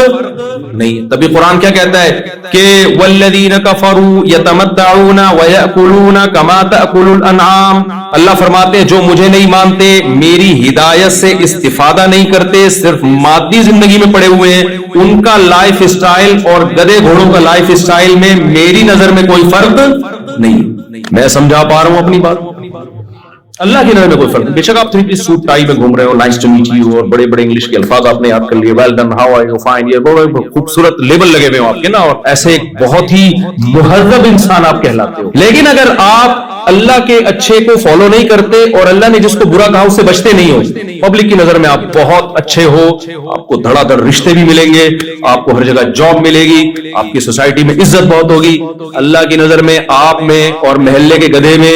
Speaker 2: نہیں. تبھی قرآن کیا کہتا ہے کہ والذین کفروا یتمتعون ویأکلون کما تأکل الانعام. اللہ فرماتے ہیں جو مجھے نہیں مانتے, میری ہدایت سے استفادہ نہیں کرتے, صرف مادی زندگی میں پڑے ہوئے ہیں, ان کا لائف اسٹائل اور گدے گھوڑوں کا لائف اسٹائل میں میری نظر میں کوئی فرق نہیں. میں سمجھا پا رہا ہوں اپنی بات؟ اللہ کی نظر میں کوئی فرق نہیں. بے شک آپ 3 پیس سوٹ ٹائی میں گھوم رہے ہو, نائس ٹو میٹ یو, اور بڑے بڑے انگلش کے الفاظ آپ نے یاد کر لیے, well done, how are you, fine, یہ بڑے خوبصورت لیبل لگے ہوئے ہو آپ کے نا, اور ایسے ایک بہت ہی مہذب انسان آپ کہلاتے ہو. لیکن اگر آپ اللہ کے اچھے کو فالو نہیں کرتے اور اللہ نے جس کو برا کہا اس سے بچتے نہیں ہو, پبلک کی نظر میں آپ بہت اچھے ہو, آپ کو دھڑا دھڑ رشتے بھی ملیں گے, آپ کو ہر جگہ جاب ملے گی, آپ کی سوسائٹی میں عزت بہت ہوگی, اللہ کی نظر میں آپ میں اور محلے کے گدھے میں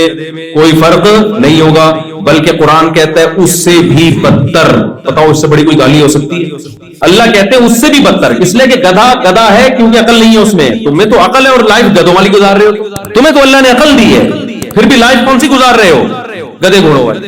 Speaker 2: کوئی فرق نہیں ہوگا. بلکہ قرآن کہتا ہے اس سے بھی بدتر. بتاؤ اس سے بڑی کوئی گالی ہو سکتی ہے؟ اللہ کہتے ہیں اس سے بھی بدتر, اس لیے کہ گدھا گدھا ہے کیونکہ عقل نہیں ہے اس میں. تمہیں تو عقل ہے اور لائف گدھوں والی گزار رہے ہو. تمہیں تو اللہ نے عقل دی ہے, پھر بھی لائف کون سی گزار رہے ہو؟ گدھے گھوڑوں والی.